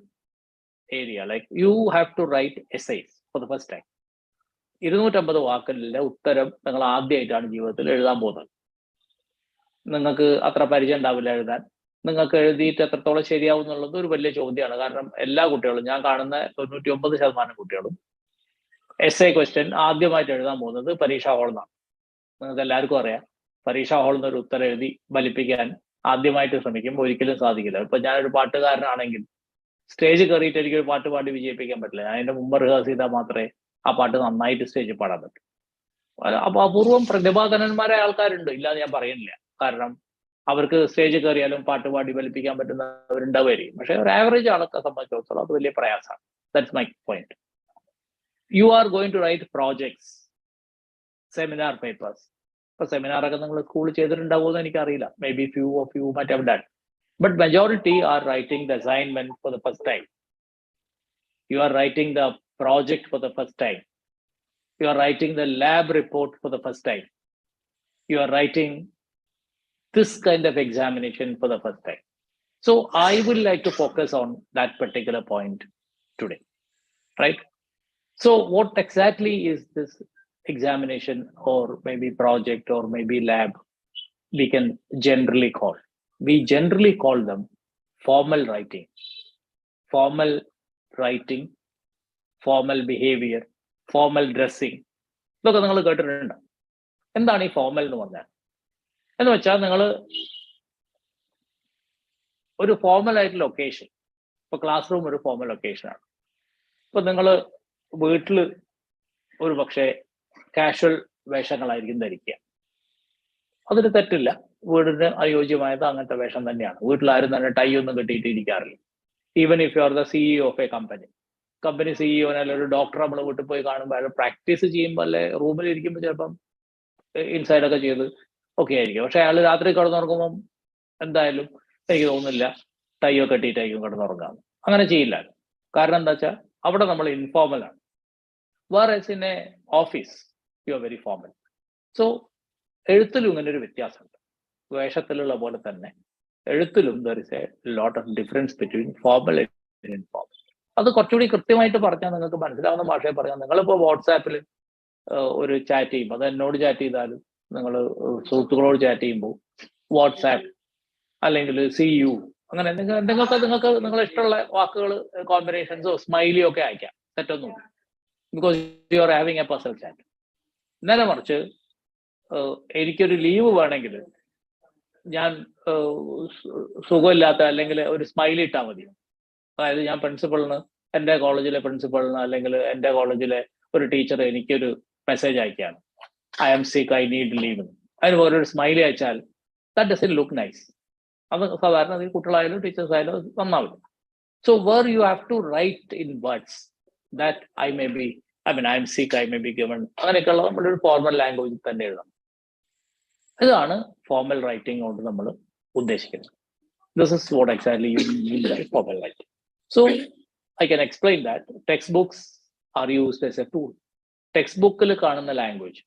area, like you have to write essays for the first time. 250 വാക്കിലെ ഉത്തരം നിങ്ങൾ ആദ്യമായിട്ടാണ് ജീവിതത്തിൽ എഴുതാൻ പോകുന്നത്. നിങ്ങൾക്ക് അത്ര പരിചയം ഉണ്ടാവില്ല എഴുതാൻ. നിങ്ങൾക്ക് എഴുതിയിട്ട് എത്രത്തോളം ശരിയാവും എന്നുള്ളത് ഒരു വലിയ ചോദ്യമാണ്. കാരണം എല്ലാ കുട്ടികളും, ഞാൻ കാണുന്ന 99% കുട്ടികളും എസ്സേ ക്വസ്റ്റ്യൻ ആദ്യമായിട്ട് എഴുതാൻ പോകുന്നത് പരീക്ഷാ ഹാളിൽ നിന്നാണ്. നിങ്ങൾക്ക് എല്ലാവർക്കും അറിയാം, പരീക്ഷാ ഹാളിൽ നിന്ന് ഒരു ഉത്തരം എഴുതി ഫലിപ്പിക്കാൻ ആദ്യമായിട്ട് ശ്രമിക്കുമ്പോൾ ഒരിക്കലും സാധിക്കില്ല. ഇപ്പൊ ഞാനൊരു പാട്ടുകാരനാണെങ്കിൽ സ്റ്റേജ് കയറിയിട്ട് എനിക്കൊരു പാട്ട് പാടി വിജയിപ്പിക്കാൻ പറ്റില്ല. ഞാൻ അതിന്റെ മുമ്പ് റിഹേഴ്സ് ചെയ്താൽ മാത്രമേ ആ പാട്ട് നന്നായിട്ട് സ്റ്റേജിൽ പാടാൻ പറ്റൂ. അപ്പൊ അപൂർവം പ്രതിഭാധനന്മാരായ ആൾക്കാരുണ്ട്, ഇല്ലാതെ ഞാൻ പറയുന്നില്ല. കാരണം അവർക്ക് സ്റ്റേജ് കയറിയാലും പാട്ട് പാടി ഫലിപ്പിക്കാൻ പറ്റുന്നവരുണ്ടാവുമായിരിക്കും. പക്ഷെ ഒരു ആവറേജ് ആളൊക്കെ സംബന്ധിച്ചിടത്തോളം അത് വലിയ പ്രയാസമാണ്. That's my point. You are going to write projects, seminar papers. ഇപ്പൊ സെമിനാറൊക്കെ നിങ്ങൾ സ്കൂളിൽ ചെയ്തിട്ടുണ്ടാവുമെന്ന് എനിക്കറിയില്ല. Maybe few of you might have done. But majority are writing the assignment for the first time. You are writing the project for the first time. You are writing the lab report for the first time. You are writing this kind of examination for the first time. So I would like to focus on that particular point today, right? So what exactly is this examination or maybe project or maybe lab we can generally call? We generally call them formal writing, formal behavior, formal dressing. ഇതൊക്കെ നിങ്ങൾ കേട്ടിട്ടുണ്ട്. എന്താണ് ഈ formal എന്ന് പറഞ്ഞാൽ? എന്ന് വെച്ചാൽ നിങ്ങൾ ഒരു ഫോർമൽ ആയിട്ടുള്ള ലൊക്കേഷൻ, ഇപ്പൊ ക്ലാസ് റൂം ഒരു ഫോർമൽ ലൊക്കേഷനാണ്. ഇപ്പൊ നിങ്ങൾ വീട്ടിൽ ഒരു പക്ഷേ കാഷ്വൽ വേഷങ്ങളായിരിക്കും ധരിക്കുക. അതൊരു തെറ്റില്ല, വീടിന് അനുയോജ്യമായത് അങ്ങനത്തെ വേഷം തന്നെയാണ്. വീട്ടിലാരും തന്നെ ടൈ ഒന്നും കെട്ടിയിട്ട് ഇരിക്കാറില്ല. Even if you are the CEO of a company സിഇഒനെ അല്ലെ ഒരു ഡോക്ടർ നമ്മൾ വീട്ടിൽ പോയി കാണുമ്പോൾ അയാൾ പ്രാക്ടീസ് ചെയ്യുമ്പോൾ അല്ലെ റൂമിൽ ഇരിക്കുമ്പോൾ ചിലപ്പം ഇൻസൈഡൊക്കെ ചെയ്ത് ഒക്കെ ആയിരിക്കും. പക്ഷെ അയാൾ രാത്രി കിടന്നുറങ്ങുമ്പം എന്തായാലും എനിക്ക് തോന്നുന്നില്ല ടൈയോ കെട്ടിയിട്ടായിരിക്കും കിടന്നുറങ്ങാം. അങ്ങനെ ചെയ്യില്ല. കാരണം എന്താ വെച്ചാൽ അവിടെ നമ്മൾ ഇൻഫോർമലാണ്. Whereas in a office you are very formal. So എഴുത്തിലും ഇങ്ങനെ ഒരു വ്യത്യാസമുണ്ട്. വേഷത്തിലുള്ള പോലെ തന്നെ എഴുത്തിലും there is a lot of difference between formal and informal. അത് കുറച്ചുകൂടി കൃത്യമായിട്ട് പറഞ്ഞാൽ നിങ്ങൾക്ക് മനസ്സിലാവുന്ന ഭാഷയെ പറഞ്ഞാൽ, നിങ്ങളിപ്പോൾ വാട്സാപ്പിൽ ഒരു ചാറ്റ് ചെയ്യുമ്പോൾ, അത് എന്നോട് ചാറ്റ് ചെയ്താലും നിങ്ങൾ സുഹൃത്തുക്കളോട് ചാറ്റ് ചെയ്യുമ്പോൾ വാട്സാപ്പ് അല്ലെങ്കിൽ CU അങ്ങനെ എന്തെങ്കിലുമൊക്കെ നിങ്ങൾക്ക് നിങ്ങളെ ഇഷ്ടമുള്ള വാക്കുകൾ കോമ്പിനേഷൻസോ സ്മൈലിയോ ഒക്കെ അയക്കാം. തെറ്റൊന്നുമില്ല. Because you are having A personal chat. നേരെ മറിച്ച് എനിക്കൊരു ലീവ് വേണമെങ്കിൽ ഞാൻ സുഖമില്ലാത്ത അല്ലെങ്കിൽ ഒരു സ്മൈലി ഇട്ടാൽ മതി. അതായത് ഞാൻ പ്രിൻസിപ്പളിന്, എൻ്റെ കോളേജിലെ പ്രിൻസിപ്പളിന് അല്ലെങ്കിൽ എൻ്റെ കോളേജിലെ ഒരു ടീച്ചർ എനിക്കൊരു മെസ്സേജ് അയക്കുകയാണ്, I am sick, I need leave. അതിന് പോലെ ഒരു സ്മൈലി അയച്ചാൽ ദാറ്റ് ഡസൻറ്റ് ലുക്ക് നൈസ്. അത് സാധാരണ കുട്ടികളായാലും ടീച്ചേഴ്സ് ആയാലും നന്നാവില്ല. So where you have to write in words that I am sick, I may be given, അങ്ങനെയൊക്കെയുള്ള നമ്മുടെ ഒരു ഫോർമൽ ലാംഗ്വേജിൽ തന്നെ എഴുതാം. ഇതാണ് ഫോർമൽ റൈറ്റിംഗ് കൊണ്ട് നമ്മൾ ഉദ്ദേശിക്കുന്നത്. This is what exactly you mean by formal writing. So I can explain that text books are used as a tool. Text ബുക്കിൽ കാണുന്ന ലാംഗ്വേജ്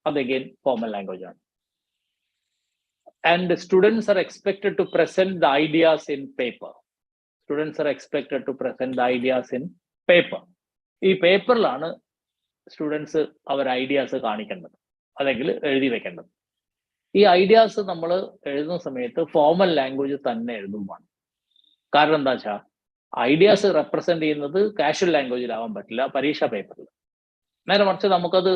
അത് അഗൈൻ ഫോർമൽ ലാംഗ്വേജ് ആണ്. And students are expected to present the ideas in paper. Students are expected to present the ideas in paper. ഈ പേപ്പറിലാണ് students അവർ ideas കാണിക്കേണ്ടത് അല്ലെങ്കിൽ എഴുതി വെക്കേണ്ടത്. ഈ ഐഡിയാസ് നമ്മൾ എഴുതുന്ന സമയത്ത് ഫോർമൽ ലാംഗ്വേജ് തന്നെ എഴുതുമ്പോഴാണ്. കാരണം എന്താ വെച്ചാൽ ഐഡിയാസ് റെപ്രസെന്റ് ചെയ്യുന്നത് കാഷ്വൽ ലാംഗ്വേജിലാവാൻ പറ്റില്ല പരീക്ഷാ പേപ്പറിൽ. നേരെ മറിച്ച് നമുക്കത്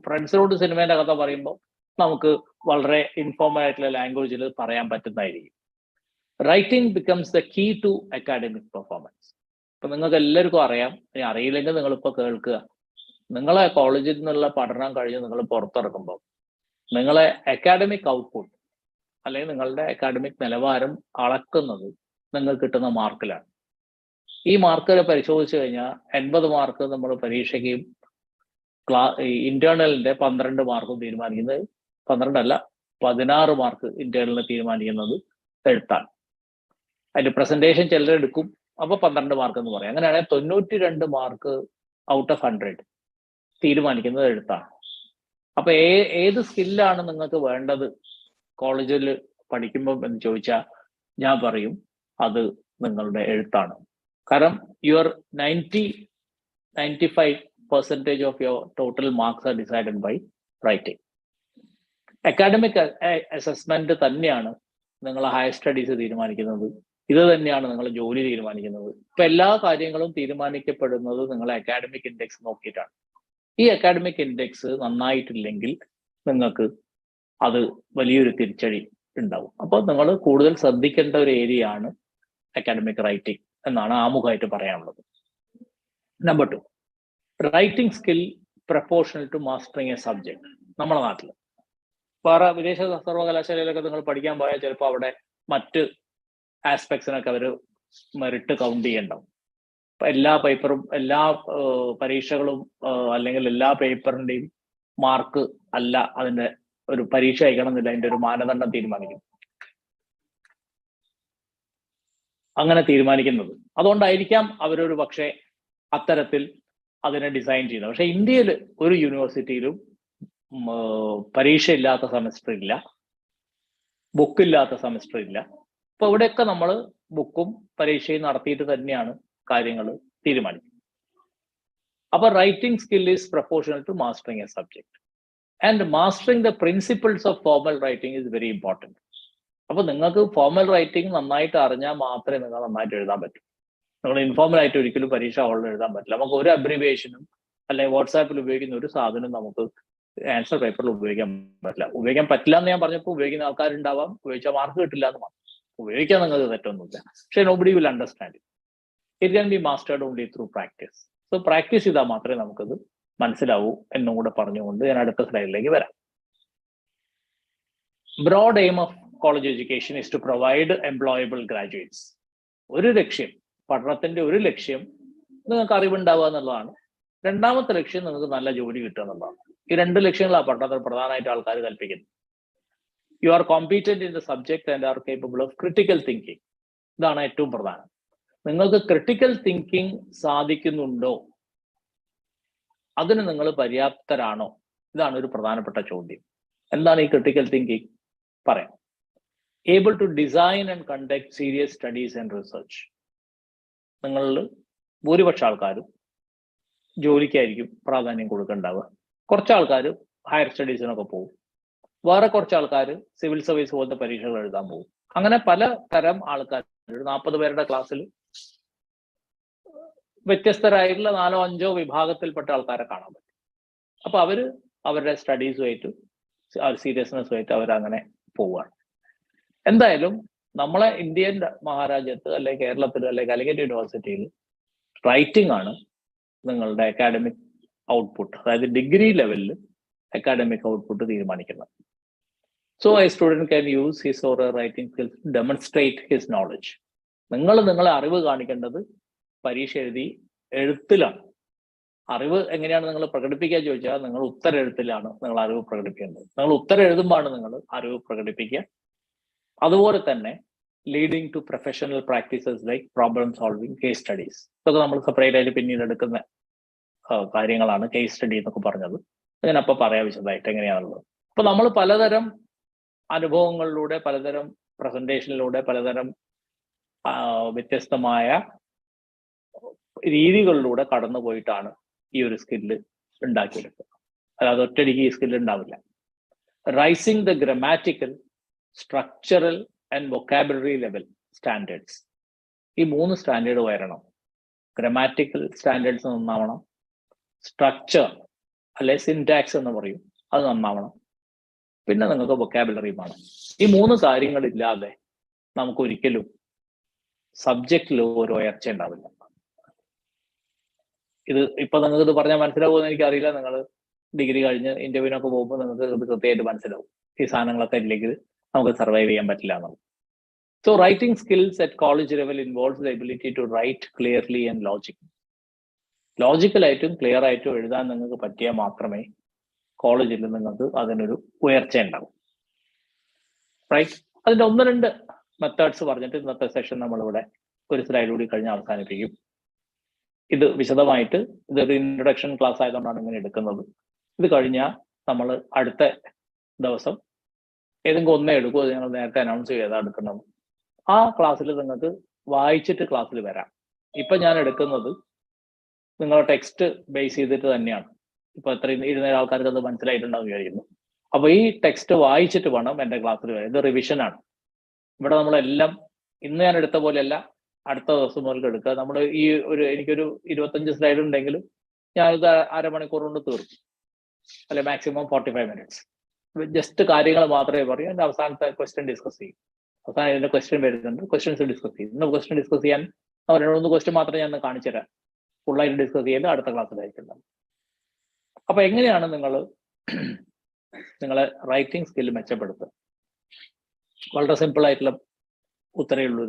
ഫ്രണ്ട്സിനോട് സിനിമേൻ്റെ കഥ പറയുമ്പോൾ നമുക്ക് വളരെ ഇൻഫോർമൽ ആയിട്ടുള്ള ലാംഗ്വേജിൽ പറയാൻ പറ്റുന്നതായിരിക്കും. Writing becomes the key to academic performance. ഇപ്പം നിങ്ങൾക്ക് എല്ലാവർക്കും അറിയാം, ഇനി അറിയില്ലെങ്കിൽ നിങ്ങളിപ്പോൾ കേൾക്കുക. നിങ്ങളെ കോളേജിൽ നിന്നുള്ള പഠനം കഴിഞ്ഞ് നിങ്ങൾ പുറത്തിറക്കുമ്പോൾ നിങ്ങളെ അക്കാഡമിക് ഔട്ട്പുട്ട് അല്ലെങ്കിൽ നിങ്ങളുടെ അക്കാഡമിക് നിലവാരം അളക്കുന്നത് നിങ്ങൾക്ക് കിട്ടുന്ന മാർക്കിലാണ്. ഈ മാർക്ക് പരിശോധിച്ചു കഴിഞ്ഞാൽ 80 മാർക്ക് നമ്മൾ പരീക്ഷയ്ക്ക് ഇന്റേണലിന്റെ 12 മാർക്കും തീരുമാനിക്കുന്നത്, 12 അല്ല 16 മാർക്ക് ഇന്റേണലിന് തീരുമാനിക്കുന്നത് എഴുത്താണ്. അതിന്റെ പ്രസന്റേഷൻ ചിലരെടുക്കും, അപ്പൊ 12 മാർക്ക് എന്ന് പറയാം. അങ്ങനെയാണെങ്കിൽ 92 മാർക്ക് ഔട്ട് ഓഫ് 100 തീരുമാനിക്കുന്നത് എഴുത്താണ്. അപ്പൊ ഏത് സ്കില്ലാണ് നിങ്ങൾക്ക് വേണ്ടത് കോളേജിൽ പഠിക്കുമ്പോൾ എന്ന് ചോദിച്ചാൽ ഞാൻ പറയും അത് നിങ്ങളുടെ എഴുത്താണ്. കാരണം your 95% of your total marks are decided by writing. Academic assessment തന്നെയാണ് നിങ്ങളെ ഹയർ സ്റ്റഡീസ് തീരുമാനിക്കുന്നത്. ഇത് തന്നെയാണ് നിങ്ങളെ ജോലി തീരുമാനിക്കുന്നത്. ഇപ്പൊ എല്ലാ കാര്യങ്ങളും തീരുമാനിക്കപ്പെടുന്നത് നിങ്ങളെ അക്കാഡമിക് ഇൻഡെക്സ് നോക്കിയിട്ടാണ്. ഈ അക്കാഡമിക് ഇൻഡെക്സ് നന്നായിട്ടില്ലെങ്കിൽ നിങ്ങൾക്ക് അത് വലിയൊരു തിരിച്ചടി ഉണ്ടാവും. അപ്പോൾ നിങ്ങൾ കൂടുതൽ ശ്രദ്ധിക്കേണ്ട ഒരു ഏരിയ ആണ് അക്കാഡമിക് റൈറ്റിംഗ് എന്നാണ് ആമുഖമായിട്ട് പറയാനുള്ളത്. Number 2, writing skill proportional to mastering a subject. നമ്മുടെ നാട്ടിൽ വേറെ വിദേശ സർവകലാശാലയിലൊക്കെ നിങ്ങൾ പഠിക്കാൻ പോയാൽ ചിലപ്പോൾ അവിടെ മറ്റ് ആസ്പെക്ട്സിനൊക്കെ അവർ മെറിറ്റ് കൗണ്ട് ചെയ്യണ്ടാവും. ഇപ്പൊ എല്ലാ പേപ്പറും എല്ലാ പരീക്ഷകളും അല്ലെങ്കിൽ എല്ലാ പേപ്പറിന്റെയും മാർക്ക് അല്ല അതിന്റെ ഒരു പരീക്ഷ അയക്കണം എന്നില്ല അതിന്റെ ഒരു മാനദണ്ഡം തീരുമാനിക്കും. അങ്ങനെ തീരുമാനിക്കുന്നത് അതുകൊണ്ടായിരിക്കാം അവരൊരു പക്ഷേ അത്തരത്തിൽ അതിനെ ഡിസൈൻ ചെയ്യുന്നത്. പക്ഷെ ഇന്ത്യയിൽ ഒരു യൂണിവേഴ്സിറ്റിയിലും പരീക്ഷ ഇല്ലാത്ത സെമസ്റ്റർ ഇല്ല, ബുക്കില്ലാത്ത സെമസ്റ്റർ ഇല്ല. അപ്പൊ ഇവിടെയൊക്കെ നമ്മൾ ബുക്കും പരീക്ഷയും നടത്തിയിട്ട് തന്നെയാണ് കാര്യങ്ങൾ തീരുമാനിക്കുന്നത്. അപ്പൊ writing skill is proportional to mastering a subject and mastering the principles of formal writing is very important. അപ്പൊ നിങ്ങൾക്ക് ഫോർമൽ റൈറ്റിംഗ് നന്നായിട്ട് അറിഞ്ഞാൽ മാത്രമേ നിങ്ങൾ നന്നായിട്ട് എഴുതാൻ പറ്റൂ. നിങ്ങൾ ഇൻഫോർമൽ ആയിട്ട് ഒരിക്കലും പരീക്ഷ ഹോളിൽ എഴുതാൻ പറ്റില്ല. നമുക്ക് ഒരു അബ്രിവേഷനും അല്ലെങ്കിൽ വാട്സാപ്പിൽ ഉപയോഗിക്കുന്ന ഒരു സാധനം നമുക്ക് ആൻസർ പേപ്പറിൽ ഉപയോഗിക്കാൻ പറ്റില്ല. ഉപയോഗിക്കാൻ പറ്റില്ല എന്ന് ഞാൻ പറഞ്ഞപ്പോൾ ഉപയോഗിക്കുന്ന ആൾക്കാരുണ്ടാവാം, ഉപയോഗിച്ചാൽ മാർക്ക് കിട്ടില്ല എന്ന് മാത്രം. ഉപയോഗിക്കാൻ നിങ്ങൾക്ക് തെറ്റൊന്നുമില്ല, പക്ഷെ nobody will understand it can be mastered only through practice. So practice ചെയ്താൽ മാത്രമേ നമുക്കത് മനസ്സിലാവൂ എന്നും കൂടെ പറഞ്ഞുകൊണ്ട് ഞാൻ അടുത്ത സ്ലൈഡിലേക്ക് വരാം. Broad aim of college education is to provide employable graduates. ഒരു ലക്ഷ്യം, പഠനത്തിന്റെ ഒരു ലക്ഷ്യം നിങ്ങൾക്ക് അറിവുണ്ടാവുക എന്നുള്ളതാണ്. രണ്ടാമത്തെ ലക്ഷ്യം നിങ്ങൾക്ക് നല്ല ജോലി കിട്ടുക എന്നുള്ളതാണ്. ഈ രണ്ട് ലക്ഷ്യങ്ങളാണ് പഠനത്തിൽ പ്രധാനമായിട്ട് ആൾക്കാർ കൽപ്പിക്കുന്നത്. You are competent in the subject and R capable of critical thinking. ഇതാണ് ഏറ്റവും പ്രധാനം. നിങ്ങൾക്ക് ക്രിട്ടിക്കൽ തിങ്കിങ് സാധിക്കുന്നുണ്ടോ, അതിന് നിങ്ങൾ പര്യാപ്തരാണോ? ഇതാണ് ഒരു പ്രധാനപ്പെട്ട ചോദ്യം. എന്താണ് ഈ ക്രിട്ടിക്കൽ തിങ്കിങ്? പറയാം. Able to design and conduct serious studies and research. നിങ്ങളിൽ ഭൂരിപക്ഷ ആൾക്കാരും ജോലിക്കായിരിക്കും പ്രാധാന്യം കൊടുക്കേണ്ടാവുക. കുറച്ച് ആൾക്കാർ ഹയർ സ്റ്റഡീസിനൊക്കെ പോകും, വേറെ കുറച്ച് ആൾക്കാർ സിവിൽ സർവീസ് പോലത്തെ പരീക്ഷകൾ എഴുതാൻ പോകും. അങ്ങനെ പല തരം ആൾക്കാർ, ഒരു 40 പേരുടെ ക്ലാസ്സിൽ വ്യത്യസ്തരായിട്ടുള്ള 4-5 വിഭാഗത്തിൽപ്പെട്ട ആൾക്കാരെ കാണാൻ പറ്റും. അപ്പൊ അവര് അവരുടെ സ്റ്റഡീസുമായിട്ട് സീരിയസ്നെസ്സുമായിട്ട് അവരങ്ങനെ പോവുകയാണ്. എന്തായാലും നമ്മളെ ഇന്ത്യൻ മഹാരാജ്യത്ത് അല്ലെങ്കിൽ കേരളത്തിൽ അല്ലെങ്കിൽ കാലിക്കറ്റ് യൂണിവേഴ്സിറ്റിയിൽ റൈറ്റിംഗ് ആണ് നിങ്ങളുടെ അക്കാഡമിക് ഔട്ട്പുട്ട്, അതായത് ഡിഗ്രി ലെവലിൽ അക്കാഡമിക് ഔട്ട്പുട്ട് തീരുമാനിക്കുന്നത്. So a student can use his or writing skills to demonstrate his knowledge. നിങ്ങളെ അറിവ് കാണിക്കേണ്ടത് പരീക്ഷ എഴുതി എഴുത്തിലാണ്. അറിവ് എങ്ങനെയാണ് നിങ്ങൾ പ്രകടിപ്പിക്കുക ചോദിച്ചാൽ നിങ്ങൾ ഉത്തരെഴുത്തിലാണ് നിങ്ങൾ അറിവ് പ്രകടിപ്പിക്കേണ്ടത്. നിങ്ങൾ ഉത്തരം എഴുതുമ്പോഴാണ് നിങ്ങൾ അറിവ് പ്രകടിപ്പിക്കുക. അതുപോലെ തന്നെ leading to professional practices like problem solving, case studies. ഇതൊക്കെ നമ്മൾ സെപ്പറേറ്റ് ആയിട്ട് പിന്നീട് എടുക്കുന്ന കാര്യങ്ങളാണ് കേസ് സ്റ്റഡി എന്നൊക്കെ പറഞ്ഞത്. അതിനപ്പോൾ പറയാം വിശദമായിട്ട് എങ്ങനെയാണുള്ളത്. അപ്പൊ നമ്മൾ പലതരം അനുഭവങ്ങളിലൂടെ, പലതരം പ്രസന്റേഷനിലൂടെ, പലതരം വ്യത്യസ്തമായ രീതികളിലൂടെ കടന്നു പോയിട്ടാണ് ഈ ഒരു സ്കില്ല് ഉണ്ടാക്കിയെടുക്കുക. അതായത് ഒറ്റയടിക്ക് ഈ സ്കില്ല് ഉണ്ടാവില്ല. Raising the grammatical, structural and vocabulary level standards. ഈ 3 സ്റ്റാൻഡേർഡ് ഉയരണം. ഗ്രമാറ്റിക്കൽ സ്റ്റാൻഡേർഡ്സ് നന്നാവണം, സ്ട്രക്ചർ അല്ലെ സിൻടാക്സ് എന്ന് പറയും അത് നന്നാവണം, പിന്നെ നിങ്ങൾക്ക് വൊക്കാബുലറി വേണം. ഈ 3 കാര്യങ്ങളില്ലാതെ നമുക്കൊരിക്കലും സബ്ജക്റ്റിൽ ഒരു ഉയർച്ച ഉണ്ടാവില്ല. ഇത് ഇപ്പൊ നിങ്ങൾക്ക് ഇത് പറഞ്ഞാൽ മനസ്സിലാവുമെന്ന് എനിക്കറിയില്ല. നിങ്ങൾ ഡിഗ്രി കഴിഞ്ഞ് ഇന്റർവ്യൂവിനൊക്കെ പോകുമ്പോൾ നിങ്ങൾക്ക് ഇത് കൃത്യമായിട്ട് മനസ്സിലാവും. ഈ സാധനങ്ങളൊക്കെ ഇല്ലെങ്കിൽ നമുക്ക് സർവൈവ് ചെയ്യാൻ പറ്റില്ല എന്നുള്ളത്. So writing skills at college level involves the ability to write clearly and ലോജിക്കലായിട്ടും ക്ലിയർ ആയിട്ടും എഴുതാൻ നിങ്ങൾക്ക് പറ്റിയാൽ മാത്രമേ കോളേജിൽ നിങ്ങൾക്ക് അതിനൊരു ഉയർച്ച ഉണ്ടാവും. റൈറ്റ്. അതിന്റെ 1-2 മെത്തേഡ്സ് പറഞ്ഞിട്ട് ഇന്നത്തെ സെഷൻ നമ്മളിവിടെ ഒരു സ്ലൈഡ് കൂടി കഴിഞ്ഞ് അവസാനിപ്പിക്കും. ഇത് വിശദമായിട്ട്, ഇതൊരു ഇൻട്രൊഡക്ഷൻ ക്ലാസ് ആയതുകൊണ്ടാണ് ഇങ്ങനെ എടുക്കുന്നത്. ഇത് കഴിഞ്ഞാൽ നമ്മൾ അടുത്ത ദിവസം ഏതെങ്കിലും ഒന്നേ എടുക്കും. അത് ഞങ്ങൾ നേരത്തെ അനൗൺസ് ചെയ്താൽ എടുക്കുന്നത്. ആ ക്ലാസ്സിൽ നിങ്ങൾക്ക് വായിച്ചിട്ട് ക്ലാസ്സിൽ വരാം. ഇപ്പൊ ഞാൻ എടുക്കുന്നത് നിങ്ങളുടെ ടെക്സ്റ്റ് ബേസ് ചെയ്തിട്ട് തന്നെയാണ്. ഇപ്പൊ എത്രയും 27 ആൾക്കാർക്ക് അത് മനസ്സിലായിട്ടുണ്ടാവും വിചാരിക്കുന്നു. അപ്പൊ ഈ ടെക്സ്റ്റ് വായിച്ചിട്ട് വേണം എൻ്റെ ക്ലാസ്സിൽ വരാം. ഇത് റിവിഷനാണ്. ഇവിടെ നമ്മളെല്ലാം ഇന്ന് ഞാൻ എടുത്ത പോലെയല്ല, അടുത്ത ദിവസം മുതൽ എടുക്കുക. നമ്മൾ ഈ എനിക്കൊരു 25 സ്ലൈഡ് ഉണ്ടെങ്കിൽ ഞാനിത് അരമണിക്കൂർ കൊണ്ട് തീർക്കും, അല്ലെ മാക്സിമം 45 മിനിറ്റ്സ്. ജസ്റ്റ് കാര്യങ്ങൾ മാത്രമേ പറയൂ. എൻ്റെ അവസാനത്തെ ക്വസ്റ്റ്യൻ ഡിസ്കസ് ചെയ്യും. അവസാനം ഇതിന്റെ ക്വസ്റ്റ്യൻ വരുന്നുണ്ട്, ക്വസ്റ്റ്യൻസ് ഡിസ്കസ് ചെയ്യും. ഇന്ന് ക്വസ്റ്റ്യൻ ഡിസ്കസ് ചെയ്യാൻ 2-3 ക്വസ്റ്റ്യൻ മാത്രമേ ഞാൻ കാണിച്ചു തരാം. ഫുള്ളായിട്ട് ഡിസ്കസ് ചെയ്യേണ്ട അടുത്ത ക്ലാസ്സിലായിരിക്കും. അപ്പൊ എങ്ങനെയാണ് നിങ്ങൾ നിങ്ങളെ റൈറ്റിംഗ് സ്കിൽ മെച്ചപ്പെടുത്തുക. വളരെ സിമ്പിൾ ആയിട്ടുള്ള ഉത്തരവേ ഉള്ളൂ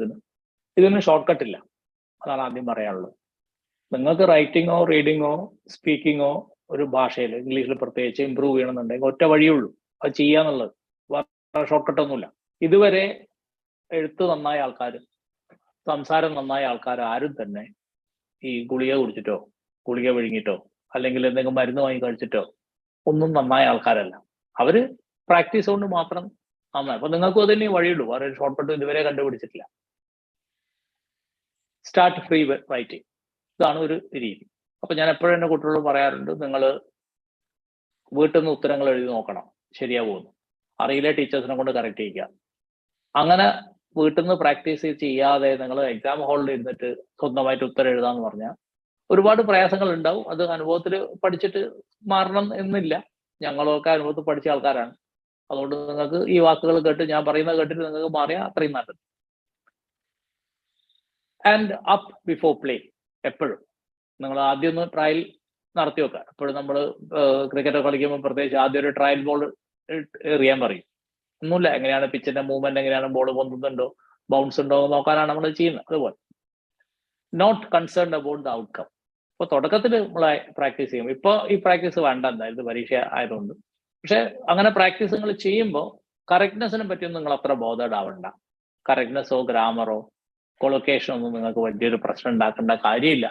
ഇതിന് ഷോർട്ട് കട്ട് ഇല്ല. അതാണ് ആദ്യം പറയാനുള്ളത്. നിങ്ങൾക്ക് റൈറ്റിങ്ങോ റീഡിങ്ങോ സ്പീക്കിങ്ങോ ഒരു ഭാഷയിൽ ഇംഗ്ലീഷിൽ പ്രത്യേകിച്ച് ഇമ്പ്രൂവ് ചെയ്യണമെന്നുണ്ടെങ്കിൽ ഒറ്റ വഴിയുള്ളൂ, അത് ചെയ്യാന്നുള്ളത്. ഷോർട്ട് കട്ടൊന്നുമില്ല. ഇതുവരെ എഴുത്ത് നന്നായ ആൾക്കാർ, സംസാരം നന്നായ ആൾക്കാർ ആരും തന്നെ ഈ ഗുളിക കുടിച്ചിട്ടോ ഗുളിക വിഴുങ്ങിട്ടോ അല്ലെങ്കിൽ എന്തെങ്കിലും മരുന്ന് വാങ്ങി കഴിച്ചിട്ടോ ഒന്നും നന്നായ ആൾക്കാരല്ല. അവര് പ്രാക്ടീസ് കൊണ്ട് മാത്രം നന്നായി. അപ്പൊ നിങ്ങൾക്കും അതിന് വഴിയുള്ളൂ, വേറെ ഷോർട്ട് കട്ട് ഇതുവരെ കണ്ടുപിടിച്ചിട്ടില്ല. സ്റ്റാർട്ട് ഫ്രീ റൈറ്റിംഗ്, ഇതാണ് ഒരു രീതി. അപ്പൊ ഞാൻ എപ്പോഴും എൻ്റെ കുട്ടികളോട് പറയാറുണ്ട്, നിങ്ങൾ വീട്ടിൽ നിന്ന് ഉത്തരങ്ങൾ എഴുതി നോക്കണം, ശരിയാവുമെന്ന്. അറിയില്ല ടീച്ചേഴ്സിനെ കൊണ്ട് കറക്റ്റ് ചെയ്യിക്കുക. അങ്ങനെ വീട്ടിൽ നിന്ന് പ്രാക്ടീസ് ചെയ്യാതെ നിങ്ങൾ എക്സാം ഹാളിൽ ഇരുന്നിട്ട് സ്വന്തമായിട്ട് ഉത്തരം എഴുതാന്ന് പറഞ്ഞാൽ ഒരുപാട് പ്രയാസങ്ങൾ ഉണ്ടാവും. അത് അനുഭവത്തിൽ പഠിച്ചിട്ട് മാറണം എന്നില്ല. ഞങ്ങളൊക്കെ അനുഭവത്തിൽ പഠിച്ച ആൾക്കാരാണ്. അതുകൊണ്ട് നിങ്ങൾക്ക് ഈ വാക്കുകൾ കേട്ട്, ഞാൻ പറയുന്നത് കേട്ടിട്ട് നിങ്ങൾക്ക് മാറിയാൽ അത്രയും നല്ലത്. And up before play. എപ്പോഴും നിങ്ങൾ ആദ്യം ഒന്ന് ട്രയൽ നടത്തി വെക്കുക. എപ്പോഴും നമ്മൾ ക്രിക്കറ്റ് കളിക്കുമ്പോൾ പ്രത്യേകിച്ച് ആദ്യം ഒരു ട്രയൽ ബോൾ എറിയാൻ പറയും. ഒന്നുമില്ല, എങ്ങനെയാണ് പിച്ചിന്റെ മൂവ്മെന്റ്, എങ്ങനെയാണ് ബോൾ പൊന്തുന്നുണ്ടോ ബൗൺസ് ഉണ്ടോ എന്ന് നോക്കാനാണ് നമ്മൾ ചെയ്യുന്നത്. അതുപോലെ not concerned about the outcome. ഇപ്പൊ തുടക്കത്തിൽ നമ്മൾ പ്രാക്ടീസ് ചെയ്യും. ഇപ്പൊ ഈ പ്രാക്ടീസ് വേണ്ട, എന്തായാലും ഇത് പരീക്ഷ ആയതുകൊണ്ട്. പക്ഷെ അങ്ങനെ പ്രാക്ടീസ് നിങ്ങൾ ചെയ്യുമ്പോൾ കറക്റ്റ്നെസ്സിനെ പറ്റിയൊന്നും നിങ്ങൾ അത്ര ബോധേഡ് ആവണ്ട. കറക്റ്റ്നെസ്സോ ഗ്രാമറോ കൊളൊക്കേഷനോ ഒന്നും നിങ്ങൾക്ക് വലിയൊരു പ്രശ്നം ഉണ്ടാക്കേണ്ട കാര്യമില്ല.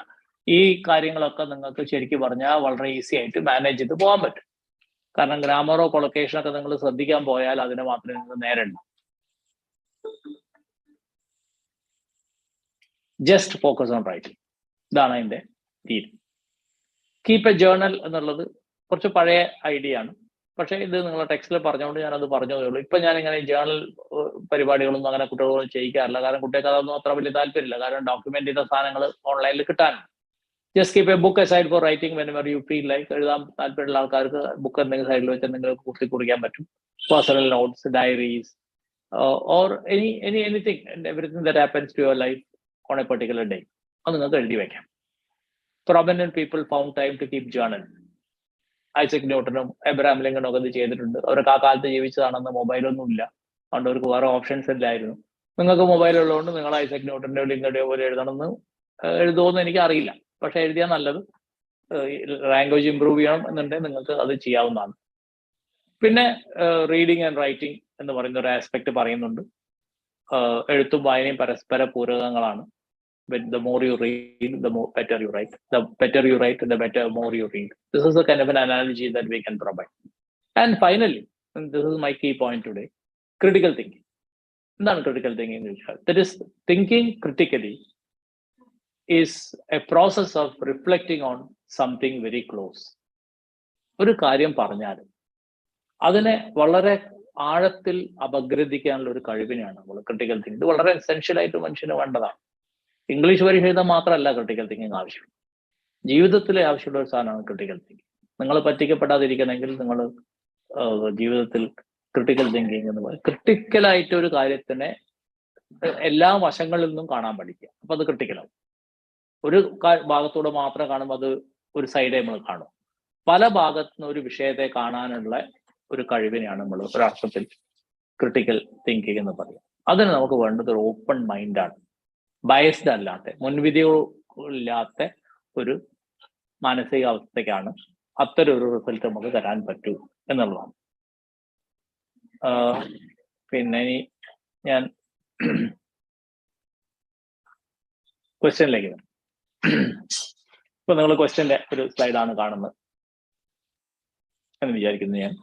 ഈ കാര്യങ്ങളൊക്കെ നിങ്ങൾക്ക് ശരിക്കും പറഞ്ഞാൽ വളരെ ഈസി ആയിട്ട് മാനേജ് ചെയ്ത് പോകാൻ പറ്റും. കാരണം ഗ്രാമറോ കൊളൊക്കേഷനൊക്കെ നിങ്ങൾ ശ്രദ്ധിക്കാൻ പോയാൽ അതിനെ മാത്രമേ നിങ്ങൾക്ക് നേരിടൂ. ജസ്റ്റ് ഫോക്കസ് ഓൺ റൈറ്റിംഗ്, ഇതാണ് അതിന്റെ രീതി. കീപ്പ് എ ജേർണൽ എന്നുള്ളത് കുറച്ച് പഴയ ഐഡിയ ആണ്. പക്ഷേ ഇത് നിങ്ങളെ ടെക്സ്റ്റിൽ പറഞ്ഞുകൊണ്ട് ഞാനത് പറഞ്ഞതേ ഉള്ളൂ. ഇപ്പൊ ഞാനിങ്ങനെ ജേർണൽ പരിപാടികളൊന്നും അങ്ങനെ കുട്ടികളോട് ചെയ്യിക്കാറില്ല. കാരണം കുട്ടികൾക്ക് അതൊന്നും അത്ര വലിയ താല്പര്യമില്ല. കാരണം ഡോക്യുമെന്റ് ചെയ്ത സാധനങ്ങൾ ഓൺലൈനിൽ കിട്ടാനുണ്ട്. Just keep A book aside for writing whenever you feel like. എഴുതാൻ താല്പര്യമുള്ള ആൾക്കാർക്ക് ബുക്ക് എന്തെങ്കിലും സൈഡിൽ വെച്ച് എന്തെങ്കിലും കുത്തി കുറിക്കാൻ പറ്റും. Personal notes, diaries, or anything and everything that happens to your life on a particular day, അത് നിങ്ങൾക്ക് എഴുതി വെക്കാം. Prominent people found time to keep journal. Isaac ന്യൂട്ടനും എബ്രഹാം ലിങ്കണും ഒക്കെ ഇത് ചെയ്തിട്ടുണ്ട്. അവർക്ക് ആ കാലത്ത് ജീവിച്ചതാണെന്ന് മൊബൈലൊന്നും ഇല്ല, അതുകൊണ്ട് അവർക്ക് വേറെ ഓപ്ഷൻസ് ഇല്ലായിരുന്നു. നിങ്ങൾക്ക് മൊബൈൽ ഉള്ളതുകൊണ്ട് നിങ്ങൾ ഐസക് ന്യൂട്ടന്റെയോ ലിങ്കണയോ പോലെ എഴുതണമെന്ന് എഴുതുമെന്ന് എനിക്ക് അറിയില്ല. പക്ഷെ എഴുതിയാൽ നല്ലത്. ലാംഗ്വേജ് ഇമ്പ്രൂവ് ചെയ്യണം എന്നുണ്ടെങ്കിൽ നിങ്ങൾക്ക് അത് ചെയ്യാവുന്നതാണ്. പിന്നെ റീഡിങ് ആൻഡ് റൈറ്റിംഗ് എന്ന് പറയുന്ന ഒരു ആസ്പെക്ട് പറയുന്നുണ്ട്. എഴുത്തും വായനയും പരസ്പര പൂരകങ്ങളാണ്. The more you read, the more better you write. The better you write, the better more you read. This is a kind of an analogy that we can provide. And finally, and this is my key point today, critical thinking. എന്താണ് critical thinking എന്ന് വെച്ചാൽ, that is thinking critically is a process of reflecting on something very close. ഒരു കാര്യം പറഞ്ഞാൽ അതിനെ വളരെ ആഴത്തിൽ അപഗ്രഥിക്കാനുള്ള ഒരു കഴിവിനെയാണ് നമ്മൾ ക്രിട്ടിക്കൽ തിങ്കിങ്. ഇത് വളരെ എസെൻഷ്യൽ ആയിട്ട് മനുഷ്യന് വേണ്ടതാണ്. ഇംഗ്ലീഷ് പരീക്ഷ എഴുതാൻ മാത്രമല്ല ക്രിട്ടിക്കൽ തിങ്കിങ് ആവശ്യം, ജീവിതത്തിലെ ആവശ്യമുള്ള ഒരു സാധനമാണ് ക്രിട്ടിക്കൽ തിങ്കിങ്. നിങ്ങൾ പറ്റിക്കപ്പെടാതിരിക്കണമെങ്കിൽ നിങ്ങൾ ജീവിതത്തിൽ ക്രിട്ടിക്കൽ തിങ്കിങ് എന്ന് പറയും. ക്രിട്ടിക്കലായിട്ട് ഒരു കാര്യത്തിനെ എല്ലാ വശങ്ങളിൽ നിന്നും കാണാൻ പഠിക്കുക. അപ്പൊ അത് ക്രിട്ടിക്കലാവും. ഒരു ഭാഗത്തൂടെ മാത്രം കാണുമ്പോൾ അത് ഒരു സൈഡേ നമ്മൾ കാണും. പല ഭാഗത്തുനിന്ന് ഒരു വിഷയത്തെ കാണാനുള്ള ഒരു കഴിവിനെയാണ് നമ്മൾ ഒരർത്ഥത്തിൽ ക്രിട്ടിക്കൽ തിങ്കിങ് എന്ന് പറയുക. അതിന് നമുക്ക് വേണ്ടത് ഒരു ഓപ്പൺ മൈൻഡാണ്. ബയസ്ഡ് അല്ലാത്ത, മുൻവിധികളില്ലാത്ത ഒരു മാനസികാവസ്ഥയ്ക്കാണ് അത്തരം ഒരു റിസൾട്ട് നമുക്ക് തരാൻ പറ്റൂ എന്നുള്ളതാണ്. പിന്നെ ഇനി ഞാൻ ക്വസ്റ്റ്യനിലേക്ക് വരാം. ഇപ്പൊ നിങ്ങൾ ക്വസ്റ്റ്യന്റെ ഒരു സ്ലൈഡാണ് കാണുന്നത് എന്ന് വിചാരിക്കുന്നു ഞാൻ.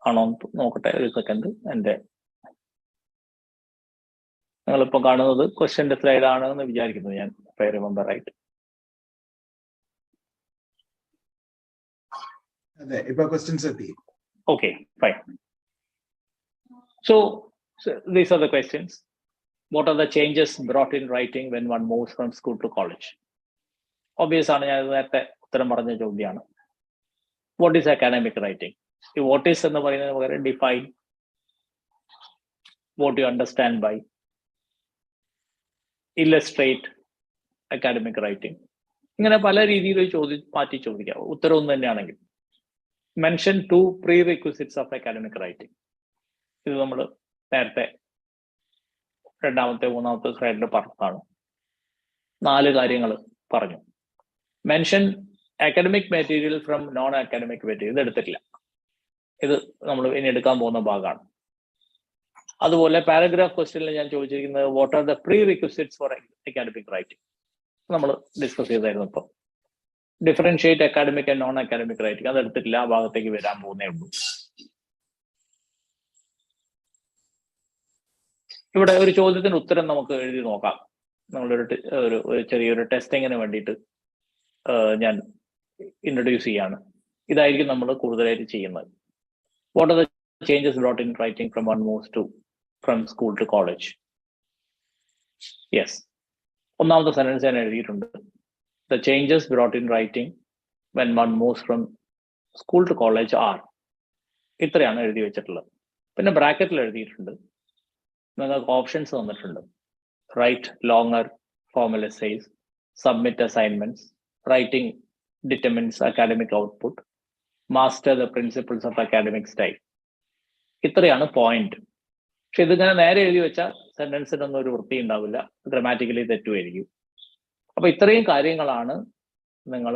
ആണോ നോക്കട്ടെ ഒരു സെക്കൻഡ്. നിങ്ങളിപ്പോ കാണുന്നത് ക്വസ്റ്റ്യന്റെ സ്ലൈഡ് ആണ് എന്ന് വിചാരിക്കുന്നു ഞാൻ, if I remember right. അതെ, ഇപ്പൊ ക്വസ്റ്റ്യൻസ് എത്തി. Okay, fine. So these are the questions. What are the changes brought in writing when one moves from school to college? Obvious ആണ്, ഞാൻ നേരത്തെ ഉത്തരം പറഞ്ഞ ചോദ്യമാണ്. What is academic writing? ഈ what is എന്ന് പറയുന്നത് പകരം define what you understand by. illustrate academic writing. ഇങ്ങനെ പല രീതിയിൽ മാറ്റി ചോദിക്കാം. ഉത്തരം ഒന്ന് തന്നെയാണെങ്കിൽ mention 2 prerequisites of academic writing. ഇത് നമ്മൾ നേരത്തെ രണ്ടാമത്തെ മൂന്നാമത്തെ സ്ലൈഡിൽ പറഞ്ഞതാണ്. 4 കാര്യങ്ങൾ പറഞ്ഞു. Mention academic material from non academic material, ഇത് എടുത്തിട്ടില്ല. ഇത് നമ്മൾ ഇനി എടുക്കാൻ പോകുന്ന ഭാഗമാണ്. അതുപോലെ പാരഗ്രാഫ് ക്വസ്റ്റ്യനിൽ ഞാൻ ചോദിച്ചിരിക്കുന്നത് what are the prerequisites for academic writing, നമ്മൾ ഡിസ്കസ് ചെയ്തായിരുന്നു. ഇപ്പോൾ differentiate academic and non academic writing, അത് എടുത്തിട്ടില്ല. ആ ഭാഗത്തേക്ക് വരാൻ പോകുന്നേ ഉള്ളൂ. ഇവിടെ ഒരു ചോദ്യത്തിന് ഉത്തരം നമുക്ക് എഴുതി നോക്കാം. നമ്മളൊരു ചെറിയൊരു ടെസ്റ്റിങ്ങിന് വേണ്ടിയിട്ട് ഞാൻ ഇൻട്രൊഡ്യൂസ് ചെയ്യാണ്. ഇതായിരിക്കും നമ്മൾ കൂടുതലായിട്ട് ചെയ്യുന്നത്. What are the changes brought in writing from one moves to from school to college? Yes, ഒന്നാമത്തെ സെന്റൻസ് ഞാൻ എഴുതിയിട്ടുണ്ട്. The changes brought in writing when one moves from school to college are. ഇത്രയാണ് എഴുതി വെച്ചിട്ടുള്ളത്. പിന്നെ ബ്രാക്കറ്റിൽ എഴുതിയിട്ടുണ്ട്, നിങ്ങൾക്ക് ഓപ്ഷൻസ് തന്നിട്ടുണ്ട്. Write longer formal essays, submit assignments, writing determines academic output, master the principles of academic style. ഇത്രയാണ് പോയിന്റ്. പക്ഷെ ഇതിങ്ങനെ നേരെ എഴുതി വെച്ചാൽ സെന്റൻസിനൊന്നും ഒരു വൃത്തി ഉണ്ടാവില്ല, ഗ്രാമാറ്റിക്കലി തെറ്റുമായിരിക്കും. അപ്പൊ ഇത്രയും കാര്യങ്ങളാണ് നിങ്ങൾ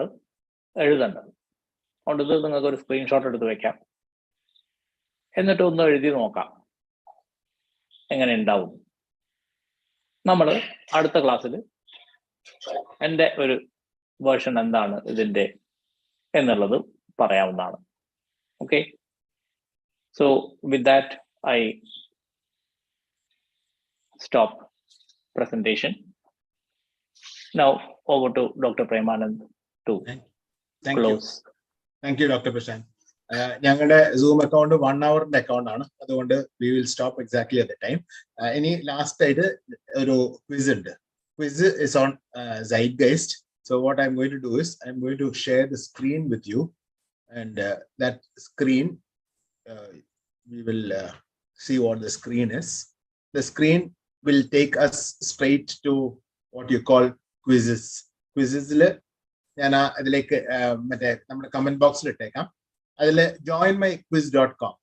എഴുതേണ്ടത്. അതുകൊണ്ട് ഇത് നിങ്ങൾക്ക് ഒരു സ്ക്രീൻഷോട്ട് എടുത്ത് വെക്കാം, എന്നിട്ട് ഒന്ന് എഴുതി നോക്കാം എങ്ങനെ ഉണ്ടാവും. നമ്മൾ അടുത്ത ക്ലാസ്സിൽ എൻ്റെ ഒരു വേർഷൻ എന്താണ് ഇതിൻ്റെ എന്നുള്ളത് പറയാവുന്നതാണ്. Okay, so with that I stop presentation. Now over to Dr. Premanand to close. Thank you, Dr. Prashant. ഞങ്ങളുടെ Zoom account 1 hour account ആണ്, അതുകൊണ്ട് we will stop exactly at the time. ഇനി ലാസ്റ്റ് ആയിട്ട് ഒരു quiz ഉണ്ട്. Quiz is on Zeitgeist. So what I'm going to do is I'm going to share the screen with you, and that screen we will see what the screen is. The screen will take us straight to what you call quizzes. Quizzes ഞാൻ അതിലേക്ക് മറ്റേ നമ്മുടെ comment ബോക്സിൽ ഇട്ടേക്കാം. അതിൽ joinmyquiz.com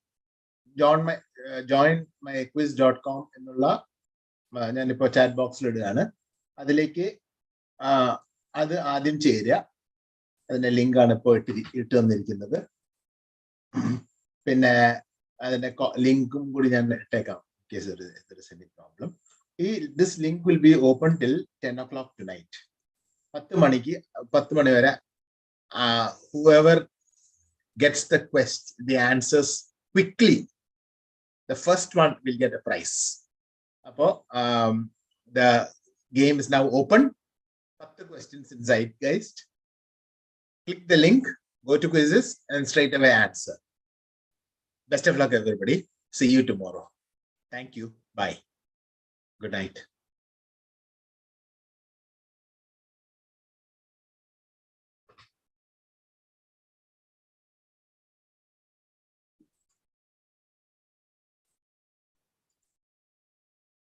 joinmyquiz.com എന്നുള്ള ഞാനിപ്പോൾ chat ബോക്സിൽ ഇടുകയാണ്. അതിലേക്ക് അത് ആദ്യം ചേരുക. അതിന്റെ ലിങ്കാണ് ഇപ്പോൾ ഇട്ട് തന്നിരിക്കുന്നത്. പിന്നെ അതിന്റെ ലിങ്കും കൂടി ഞാൻ ഇട്ടേക്കാം in case there is any problem. This link will be open till 10 o'clock tonight. 10 മണി വരെ whoever gets the answers quickly, the first one will get a prize. Appo the game is now open. 10 questions in Zeitgeist. Click the link, go to quizzes, and straight away answer. Best of luck, everybody. See you tomorrow. Thank you. Bye. Good night.